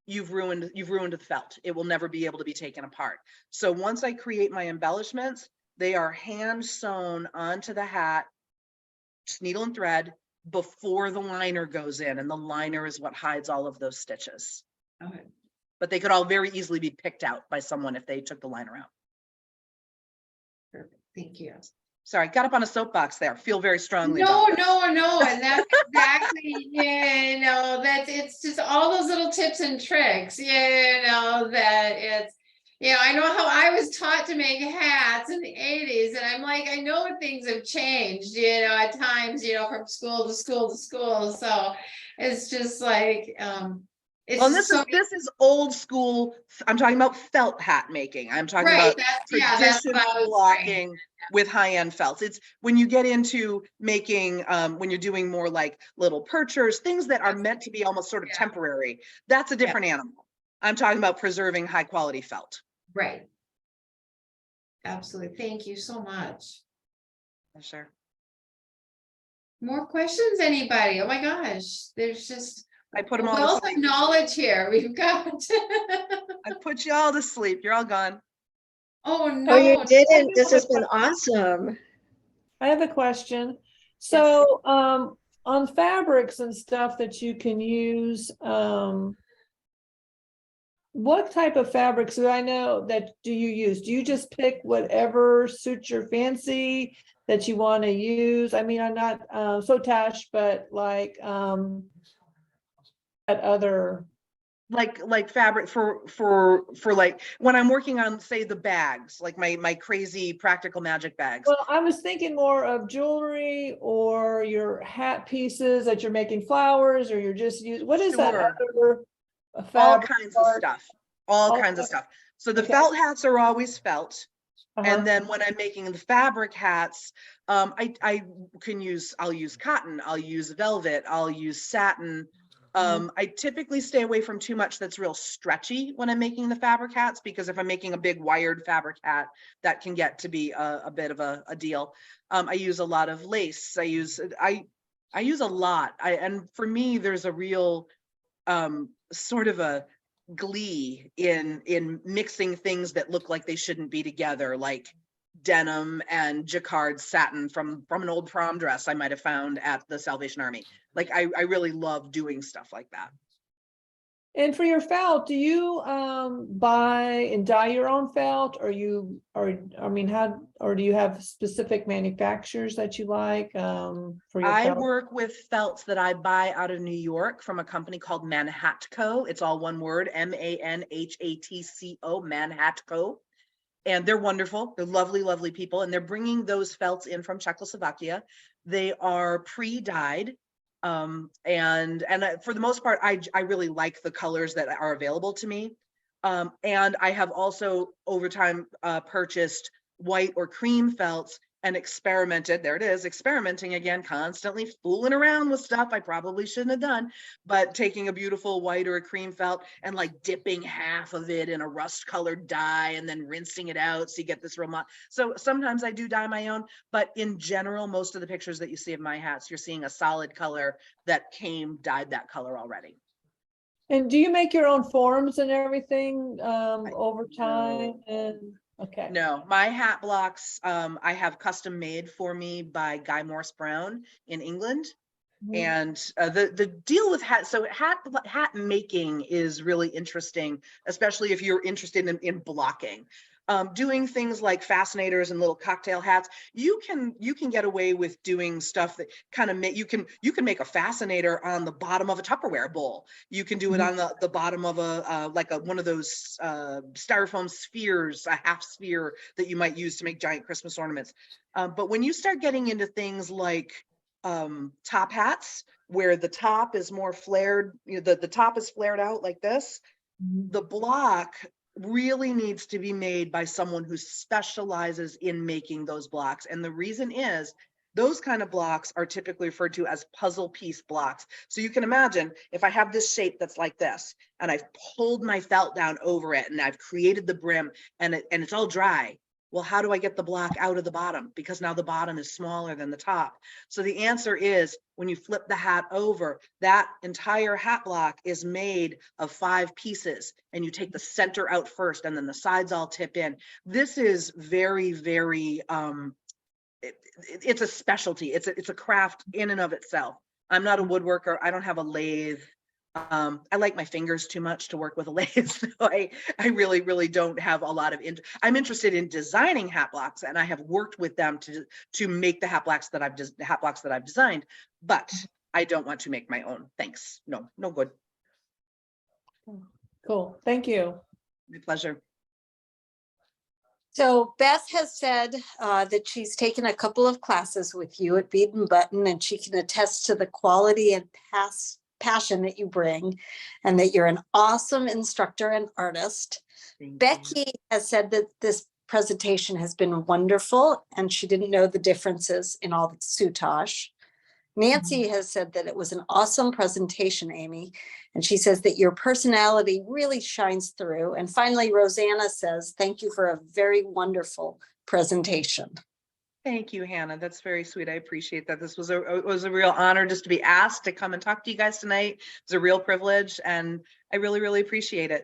S4: you've ruined the felt. It will never be able to be taken apart. So once I create my embellishments, they are hand sewn onto the hat, just needle and thread, before the liner goes in, and the liner is what hides all of those stitches.
S2: Okay.
S4: But they could all very easily be picked out by someone if they took the liner out.
S2: Perfect. Thank you.
S4: Sorry, got up on a soapbox there. Feel very strongly.
S2: No,
S4: about
S2: no, and that's exactly, it's just all those little tips and tricks, that it's, I know how I was taught to make hats in the 80s, and I'm like, I know things have changed, at times, from school to school to school. So it's just like,
S4: well, this is old school. I'm talking about felt hat making. I'm talking about traditional blocking with high-end felts. It's when you get into making, when you're doing more like little perchers, things that are meant to be almost sort of temporary. That's a different animal. I'm talking about preserving high quality felt.
S2: Right. Absolutely. Thank you so much.
S4: Sure.
S2: More questions, anybody? Oh my gosh, there's just
S4: I put them all
S2: wealth of knowledge here. We've got.
S4: I put you all to sleep. You're all gone.
S2: Oh no!
S1: Oh, you didn't. This has been awesome.
S6: I have a question. So, on fabrics and stuff that you can use, what type of fabrics do you use? Do you just pick whatever suits your fancy that you want to use? I mean, I'm not so attached, but like at other
S4: like fabric for like when I'm working on, say, the bags, like my crazy practical magic bags.
S6: Well, I was thinking more of jewelry or your hat pieces that you're making flowers, or you're just using, what is that
S4: Sure.
S6: other
S4: All
S6: fabric
S4: kinds of
S6: part?
S4: stuff. All
S6: All
S4: kinds of
S6: kinds-
S4: stuff. So the
S6: Okay.
S4: felt hats are always felt. And
S6: Uh-huh.
S4: then when I'm making the fabric hats, I'll use cotton, I'll use velvet, I'll use satin. I typically stay away from too much that's real stretchy when I'm making the fabric hats, because if I'm making a big wired fabric hat, that can get to be a bit of a deal. I use a lot of lace. I use a lot. And for me, there's a real sort of a glee in mixing things that look like they shouldn't be together, like denim and jacquard satin from an old prom dress I might have found at the Salvation Army. Like I really love doing stuff like that.
S6: And for your felt, do you buy and dye your own felt, or or do you have specific manufacturers that you like for your
S4: I
S6: felt?
S4: work with felts that I buy out of New York from a company called Manhatco. It's all one word, MANHATCO, Manhatco. And they're wonderful. They're lovely, lovely people. And they're bringing those felts in from Czechoslovakia. They are pre-dyed. And for the most part, I really like the colors that are available to me. And I have also over time purchased white or cream felts and experimented. There it is, experimenting again, constantly fooling around with stuff I probably shouldn't have done, but taking a beautiful white or a cream felt and like dipping half of it in a rust colored dye and then rinsing it out so you get this real so sometimes I do dye my own, but in general, most of the pictures that you see of my hats, you're seeing a solid color that came dyed that color already.
S6: And do you make your own forms and everything over
S4: No.
S6: time? And okay.
S4: No, my hat blocks, I have custom made for me by Guy Morse Brown in England.
S6: Mhm.
S4: And the deal with hat making is really interesting, especially if you're interested in blocking. Doing things like fascinators and little cocktail hats, you can get away with doing stuff that kind of you can make a fascinator on the bottom of a Tupperware bowl. You can do it on the bottom of one of those styrofoam spheres, a half sphere that you might use to make giant Christmas ornaments. But when you start getting into things like top hats, where the top is more flared, the top is flared out like this, the block really needs to be made by someone who specializes in making those blocks. And the reason is those kind of blocks are typically referred to as puzzle piece blocks. So you can imagine if I have this shape that's like this, and I've pulled my felt down over it, and I've created the brim, and it's all dry. Well, how do I get the block out of the bottom? Because now the bottom is smaller than the top. So the answer is when you flip the hat over, that entire hat block is made of 5 pieces, and you take the center out first and then the sides all tip in. This is very, very, it's a specialty. It's a craft in and of itself. I'm not a woodworker. I don't have a lathe. I like my fingers too much to work with a lathe. So I really, really don't have a lot of, I'm interested in designing hat blocks, and I have worked with them to make the hat blocks that I've designed, but I don't want to make my own. Thanks. No good.
S6: Cool. Thank you.
S4: My pleasure.
S3: So Beth has said that she's taken a couple of classes with you at Bead and Button, and she can attest to the quality and passion that you bring, and that you're an awesome instructor and artist. Becky has said that this presentation has been wonderful, and she didn't know the differences in all the soutache. Nancy has said that it was an awesome presentation, Amy, and she says that your personality really shines through. And finally, Rosanna says, thank you for a very wonderful presentation.
S4: Thank you, Hannah. That's very sweet. I appreciate that. This was a real honor just to be asked to come and talk to you guys tonight. It's a real privilege, and I really, really appreciate it.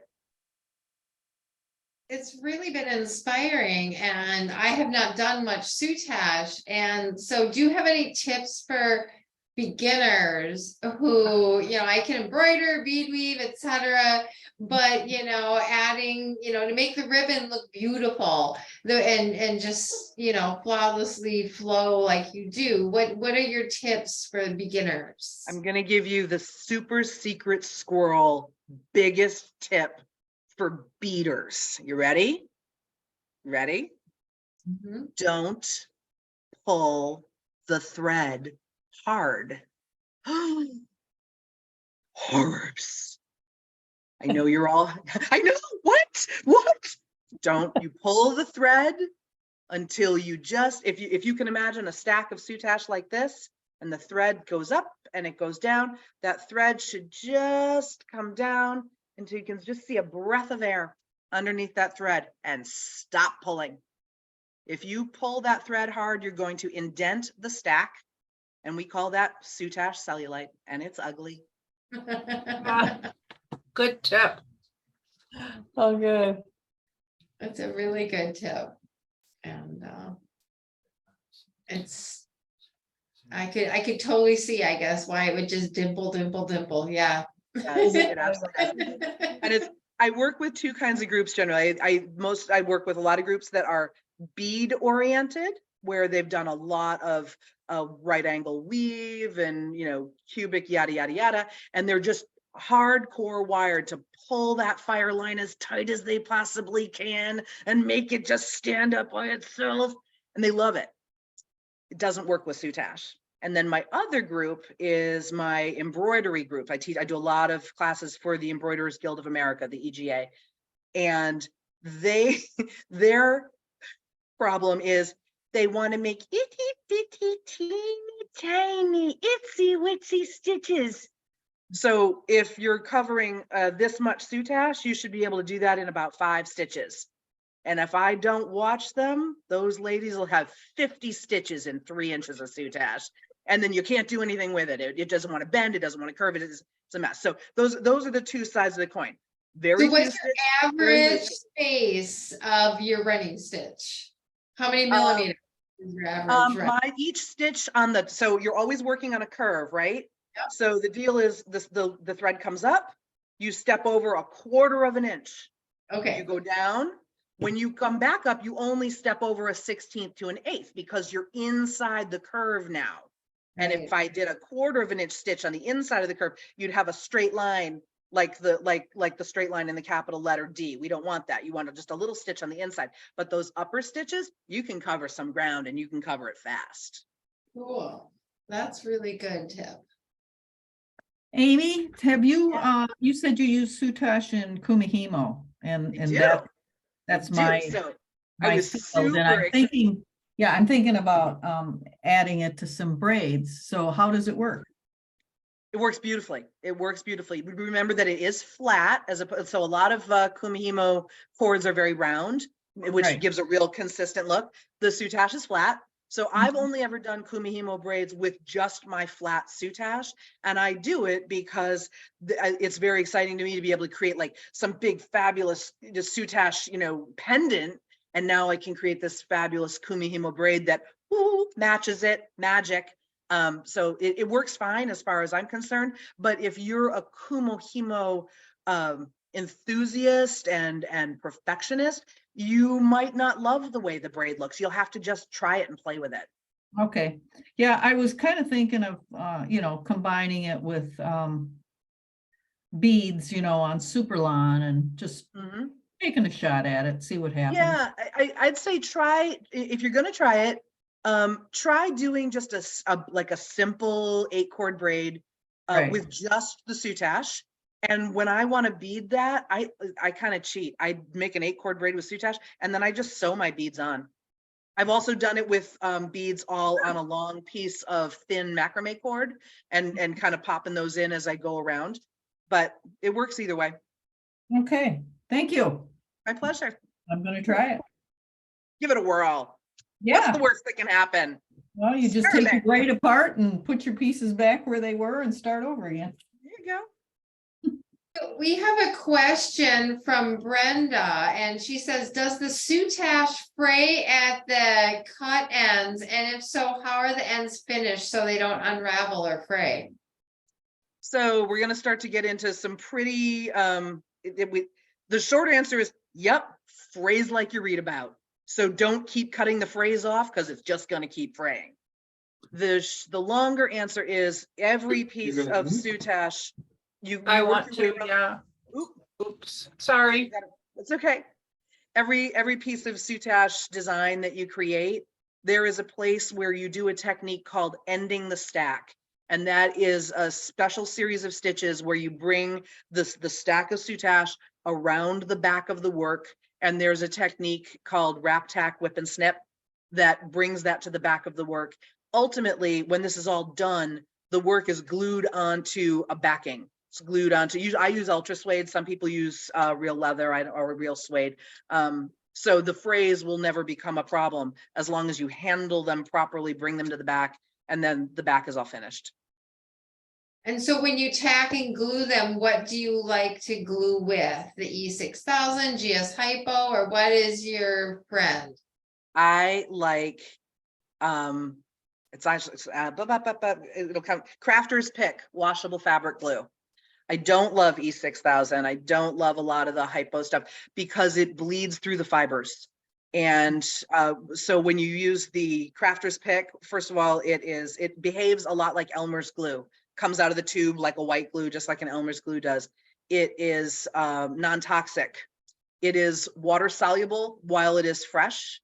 S2: It's really been inspiring, and I have not done much soutache. And so do you have any tips for beginners who, you know, I can embroider, bead weave, etc. But, you know, adding, you know, to make the ribbon look beautiful, and just, you know, flawlessly flow like you do. What are your tips for beginners?
S4: I'm gonna give you the super secret squirrel biggest tip for beaders. You ready? Ready?
S2: Mhm.
S4: Don't pull the thread hard. Horrors. I know you're all, I know, what? Don't you pull the thread until you just, if you can imagine a stack of soutache like this, and the thread goes up and it goes down, that thread should just come down until you can just see a breath of air underneath that thread, and stop pulling. If you pull that thread hard, you're going to indent the stack, and we call that soutache cellulite, and it's ugly.
S7: Good tip.
S6: Oh, good.
S2: That's a really good tip. And I could totally see, I guess, why it would just dimple, dimple, dimple. Yeah.
S4: It absolutely does. And it's, I work with two kinds of groups generally. I work with a lot of groups that are bead oriented, where they've done a lot of right angle weave and, you know, cubic, yada, yada, yada. And they're just hardcore wired to pull that fire line as tight as they possibly can and make it just stand up by itself. And they love it. It doesn't work with soutache. And then my other group is my embroidery group. I do a lot of classes for the Embroiderers Guild of America, the EGA. And their problem is they want to make itty bitty teeny tiny itsy witsy stitches. So if you're covering this much soutache, you should be able to do that in about 5 stitches. And if I don't watch them, those ladies will have 50 stitches in 3 inches of soutache. And then you can't do anything with it. It doesn't want to bend. It doesn't want to curve. It's a mess. So those are the two sides of the coin. Very
S2: So what's
S4: few
S2: your
S4: stitches, very
S2: average
S4: loose.
S2: space of your running stitch? How many millimeters is your average run?
S4: Each stitch on the, so you're always working on a curve, right?
S2: Yep.
S4: So the deal is this, the thread comes up, you step over 1/4 of an inch. You
S2: Okay,
S4: go down. When you come back up, you only step over a 1/16 to an 1/8 because you're inside the curve now. And if I did 1/4 of an inch stitch on the inside of the curve, you'd have a straight line like the straight line in the capital letter D. We don't want that. You want just a little stitch on the inside. But those upper stitches, you can cover some ground and you can cover it fast.
S2: cool. That's really good tip.
S7: Amy, have you,
S4: Yeah.
S7: you said you use soutache and kumihimo, and
S4: I do.
S7: that's
S4: I do.
S7: my
S4: So I
S7: my
S4: was
S7: field, and I'm
S4: super
S7: thinking, yeah, I'm thinking about adding it to some braids. So how does it work?
S4: It works beautifully. It works beautifully. Remember that it is flat, so a lot of kumihimo cords are very round, which
S7: Right.
S4: gives a real consistent look. The soutache is flat. So I've only ever done kumihimo braids with just my flat soutache. And I do it because it's very exciting to me to be able to create like some big, fabulous just soutache, you know, pendant. And now I can create this fabulous kumihimo braid that matches it, magic. So it works fine as far as I'm concerned. But if you're a kumihimo enthusiast and perfectionist, you might not love the way the braid looks. You'll have to just try it and play with it.
S7: Okay. Yeah, I was kind of thinking of, you know, combining it with beads, you know, on Superlon, and just taking a shot at it, see what happens.
S4: Yeah, I'd say try, if you're going to try it, try doing just like a simple 8-cord braid
S7: Right.
S4: with just the soutache. And when I want to bead that, I kind of cheat. I make an 8-cord braid with soutache, and then I just sew my beads on. I've also done it with beads all on a long piece of thin macrame cord, and kind of popping those in as I go around. But it works either way.
S7: Okay, thank you.
S4: My pleasure.
S7: I'm going to try it.
S4: Give it a whirl.
S7: Yeah.
S4: What's the worst that can happen?
S7: Well, you just take your braid apart and put your pieces back where they were and start over again.
S4: There you go.
S2: We have a question from Brenda, and she says, does the soutache fray at the cut ends? And if so, how are the ends finished so they don't unravel or fray?
S4: So we're going to start to get into some pretty, the short answer is, yep, frays like you read about. So don't keep cutting the frays off because it's just going to keep fraying. The longer answer is every piece of soutache,
S8: I
S4: you
S8: want
S4: work your
S8: to,
S4: way
S8: yeah.
S4: Oop.
S8: Oops, sorry.
S4: It's okay. Every piece of soutache design that you create, there is a place where you do a technique called ending the stack. And that is a special series of stitches where you bring the stack of soutache around the back of the work. And there's a technique called wrap, tack, whip, and snip that brings that to the back of the work. Ultimately, when this is all done, the work is glued onto a backing. It's glued onto, I use ultra suede. Some people use real leather or real suede. So the frays will never become a problem as long as you handle them properly, bring them to the back, and then the back is all finished.
S2: And so when you tack and glue them, what do you like to glue with? The E6000, GS Hypo, or what is your friend?
S4: I like, it's actually, it'll come, Crafter's Pick, washable fabric glue. I don't love E6000. I don't love a lot of the hypo stuff because it bleeds through the fibers. And so when you use the Crafter's Pick, first of all, it behaves a lot like Elmer's glue. Comes out of the tube like a white glue, just like an Elmer's glue does. It is non-toxic. It is water soluble while it is fresh.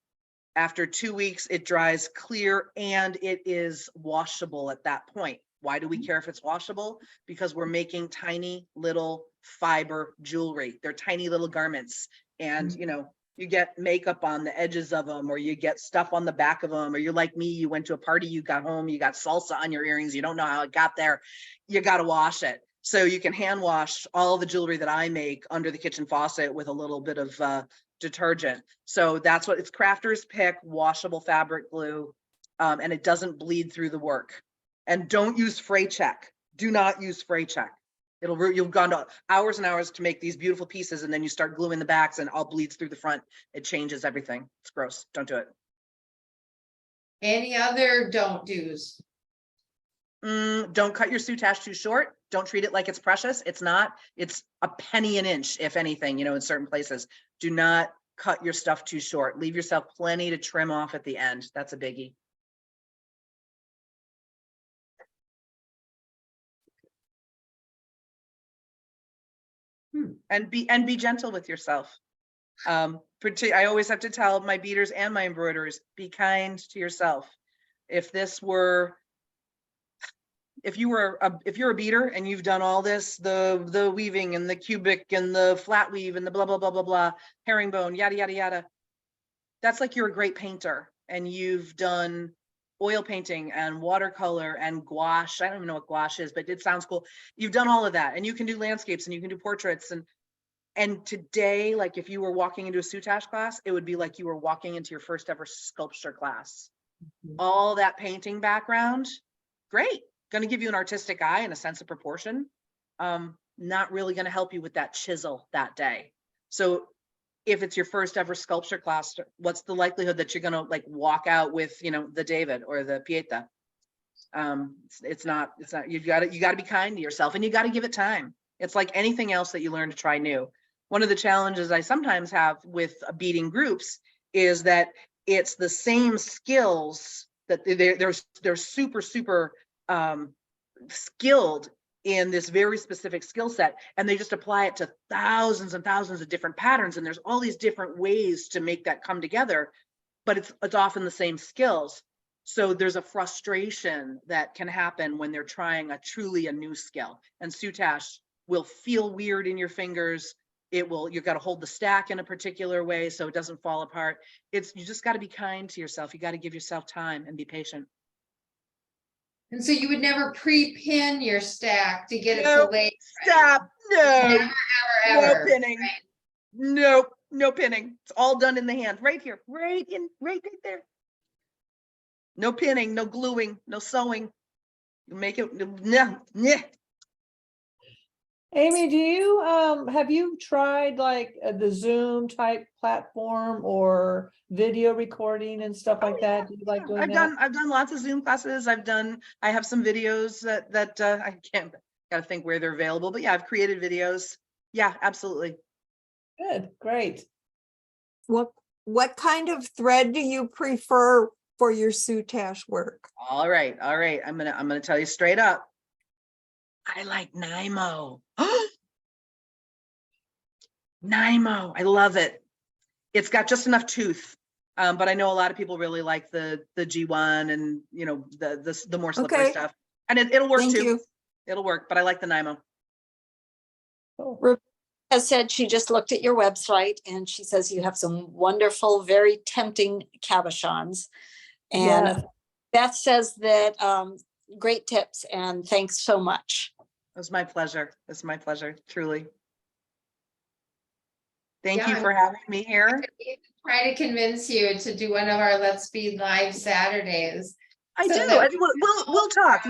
S4: After 2 weeks, it dries clear and it is washable at that point. Why do we care if it's washable? Because we're making tiny little fiber jewelry. They're tiny little garments. And, you know, you get makeup on the edges of them, or you get stuff on the back of them, or you're like me, you went to a party, you got home, you got salsa on your earrings, you don't know how it got there. You got to wash it. So you can hand wash all the jewelry that I make under the kitchen faucet with a little bit of detergent. So that's what it's Crafter's Pick, washable fabric glue. And it doesn't bleed through the work. And don't use fray check. Do not use fray check. You've gone to hours and hours to make these beautiful pieces, and then you start gluing the backs and all bleeds through the front. It changes everything. It's gross. Don't do it.
S2: Any other don't do's?
S4: Don't cut your soutache too short. Don't treat it like it's precious. It's not. It's a penny an inch, if anything, you know, in certain places. Do not cut your stuff too short. Leave yourself plenty to trim off at the end. That's a biggie. And be gentle with yourself. I always have to tell my beaters and my embroiderers, be kind to yourself. If you're a beater and you've done all this, the weaving and the cubic and the flat weave and the blah blah blah blah blah, herringbone, yada yada yada, that's like you're a great painter and you've done oil painting and watercolor and gouache. I don't even know what gouache is, but it sounds cool. You've done all of that, and you can do landscapes and you can do portraits. And today, like if you were walking into a soutache class, it would be like you were walking into your first ever sculpture class. All that painting background, great. Going to give you an artistic eye and a sense of proportion. Not really going to help you with that chisel that day. So if it's your first ever sculpture class, what's the likelihood that you're going to like walk out with, you know, the David or the Pieta? It's not, you got to be kind to yourself, and you got to give it time. It's like anything else that you learn to try new. One of the challenges I sometimes have with beading groups is that it's the same skills that they're super skilled in this very specific skill set, and they just apply it to thousands and thousands of different patterns, and there's all these different ways to make that come together, but it's often the same skills. So there's a frustration that can happen when they're trying a new skill, and soutache will feel weird in your fingers. You've got to hold the stack in a particular way so it doesn't fall apart. You just got to be kind to yourself. You got to give yourself time and be patient.
S2: And so you would never pre-pin your stack to get it to lay.
S4: Stop. No.
S2: Never,
S4: No pinning. Right? Nope. No pinning. It's all done in the hand. Right here. Right there. No pinning, no gluing, no sewing. You make it. Nah.
S6: Amy, do you, have you tried like the Zoom type platform or video recording and stuff like that? Do you like doing that?
S4: I've done lots of Zoom classes. I have some videos that I gotta think where they're available, but yeah, I've created videos. Yeah, absolutely.
S6: Good, great.
S8: What kind of thread do you prefer for your soutache work?
S4: All right. I'm gonna tell you straight up. I like Nymo. Nymo, I love it. It's got just enough tooth. But I know a lot of people really like the G1 and you know the more slippery
S8: Okay.
S4: stuff. And it'll work
S8: Thank
S4: too.
S8: you.
S4: It'll work, but I like the Nymo.
S6: Cool.
S3: Has said she just looked at your website and she says you have some wonderful, very tempting cabochons. And
S6: Yes.
S3: Beth says that great tips and thanks so much.
S4: It was my pleasure. It's my pleasure, truly. Thank
S2: Yeah,
S4: you for having me here.
S2: Try to convince you to do one of our Let's Be Live Saturdays.
S4: I
S2: So
S4: do.
S2: that
S4: We'll talk.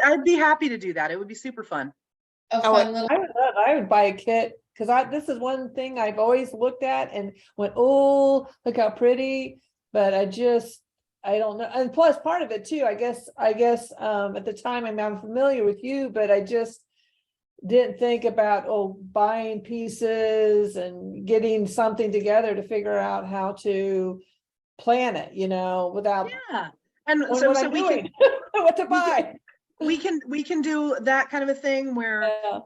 S4: I'd be happy to do that. It would be super fun.
S2: A
S3: Oh,
S2: fun little.
S6: I would buy a kit because this is one thing I've always looked at and went, oh, look how pretty. But I don't know. And plus part of it too, I guess at the time I'm familiar with you, but I just didn't think about buying pieces and getting something together to figure out how to plan it, without
S4: Yeah. And
S6: knowing
S4: so
S6: what I'm
S4: we can
S6: doing, what to buy.
S4: we can do that kind of a thing where
S6: Yeah.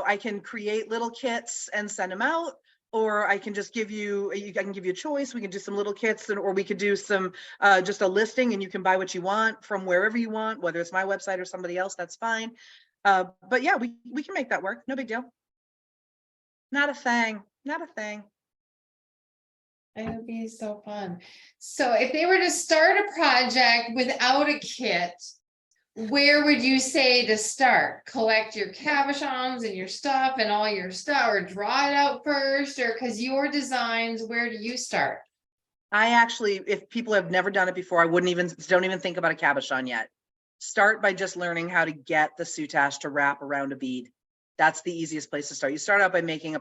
S4: I can create little kits and send them out, or I can just I can give you a choice. We can do some little kits, or we could do some just a listing, and you can buy what you want from wherever you want, whether it's my website or somebody else, that's fine. But yeah, we can make that work. No big deal. Not a thing.
S2: It would be so fun. So if they were to start a project without a kit, where would you say to start? Collect your cabochons and your stuff and all your stuff, or draw it out first, or because your designs, where do you start?
S4: I actually, if people have never done it before, don't even think about a cabochon yet. Start by just learning how to get the soutache to wrap around a bead. That's the easiest place to start. You start out by making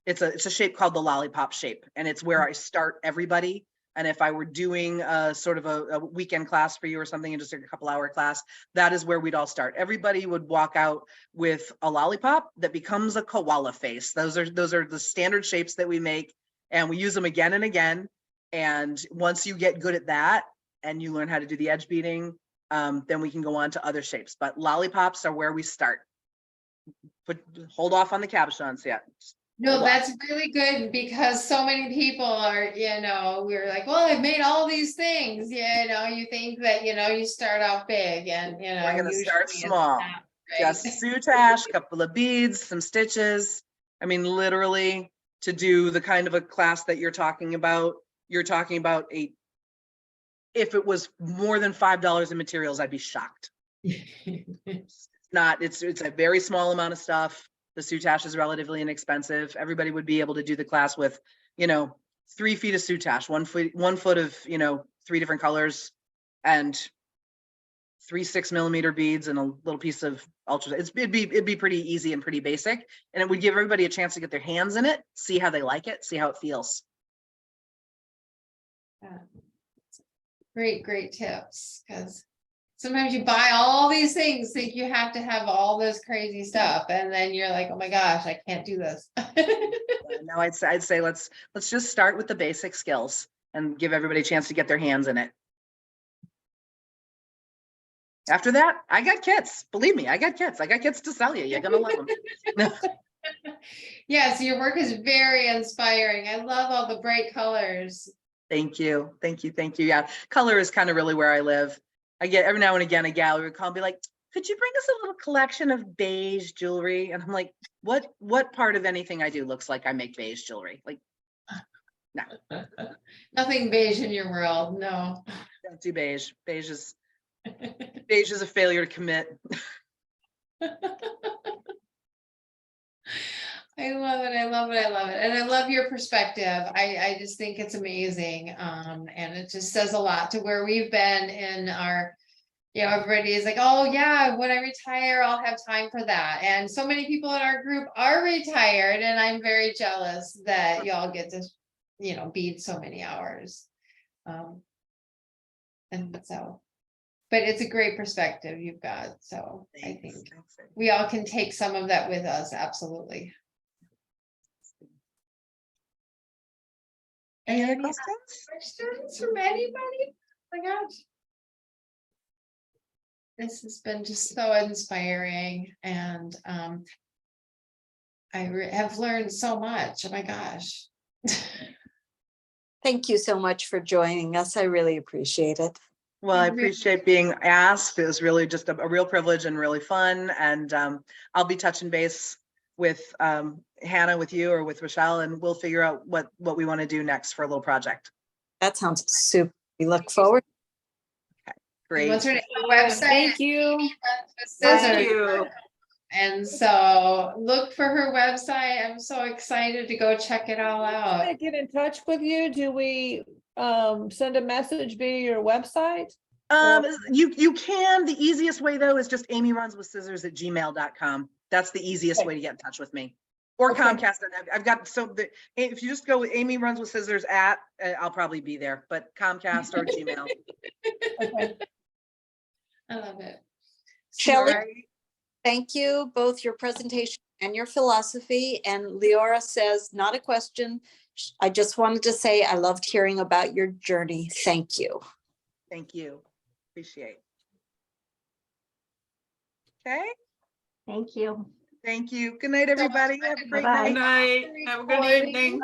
S4: it's a shape called the lollipop shape, and it's where I start everybody. And if I were doing a sort of a weekend class for you or something, and just a couple hour class, that is where we'd all start. Everybody would walk out with a lollipop that becomes a koala face. Those are the standard shapes that we make, and we use them again and again. And once you get good at that and you learn how to do the edge beading, then we can go on to other shapes. But lollipops are where we start. Hold off on the cabochons yet.
S2: No, that's really good, because so many people are, we're like, well, I've made all these things, you think that, you start out big, and,
S4: We're gonna start
S2: usually it's
S4: small.
S2: not, right?
S4: Just soutache, couple of beads, some stitches. I mean, literally, to do the kind of a class that you're talking about if it was more than $5 in materials, I'd be shocked. It's a very small amount of stuff. The soutache is relatively inexpensive. Everybody would be able to do the class with, 3 feet of soutache, 1 foot of, 3 different colors, and 3 6mm beads and a little piece of ultra. It'd be pretty easy and pretty basic, and it would give everybody a chance to get their hands in it, see how they like it, see how it feels.
S2: Yeah. Great tips, because sometimes you buy all these things, think you have to have all this crazy stuff, and then you're like, oh my gosh, I can't do this.
S4: No, I'd say let's just start with the basic skills and give everybody a chance to get their hands in it. After that, I got kits. Believe me, I got kits. I got kits to sell you. You're gonna love them.
S2: Yeah, so your work is very inspiring. I love all the bright colors.
S4: Thank you. Yeah, color is kind of really where I live. I get every now and again a gal would call and be like, could you bring us a little collection of beige jewelry? And I'm like, what part of anything I do looks like I make beige jewelry? Like, no.
S2: Nothing beige in your world, no.
S4: Don't do beige. Beige is a failure to commit.
S2: I love it. And I love your perspective. I just think it's amazing. And it just says a lot to where we've been in our you know, everybody is like, oh yeah, when I retire, I'll have time for that. And so many people in our group are retired, and I'm very jealous that y'all get to, you know, bead so many hours. And so, but it's a great perspective you've got, so I think
S4: Thanks.
S2: we all can take some of that with us, absolutely.
S4: Any other
S2: Any
S4: questions?
S2: questions from anybody? Oh my gosh. This has been just so inspiring, and I have learned so much. Oh my gosh.
S3: Thank you so much for joining us. I really appreciate it.
S4: Well, I appreciate being asked. It was really just a real privilege and really fun. And I'll be touching base with Hannah, with you, or with Rochelle, and we'll figure out what we want to do next for a little project.
S3: That sounds super. We look forward.
S4: Great.
S2: What's her
S6: Yeah,
S2: website?
S6: thank you.
S2: Scissors.
S8: you.
S2: And so look for her website. I'm so excited to go check it all
S6: Can
S2: out.
S6: I get in touch with you? Do we send a message via your website?
S4: You can. The easiest way though is just amyrunswithscissors@gmail.com. That's the easiest
S6: Okay.
S4: way to get in touch with me. Or
S6: Okay.
S4: Comcast. I've got, so if you just go with Amy Runs with Scissors at, I'll probably be there, but Comcast or Gmail.
S6: Okay.
S2: I love it.
S3: Shelley,
S2: Smart.
S3: thank you, both your presentation and your philosophy. And Leora says, not a question. I just wanted to say I loved hearing about your journey. Thank you.
S4: Thank you. Appreciate. Okay.
S1: Thank you.
S4: Thank you. Good night, everybody. Have a great
S1: Bye-bye.
S4: night.
S8: Night. Have a good evening.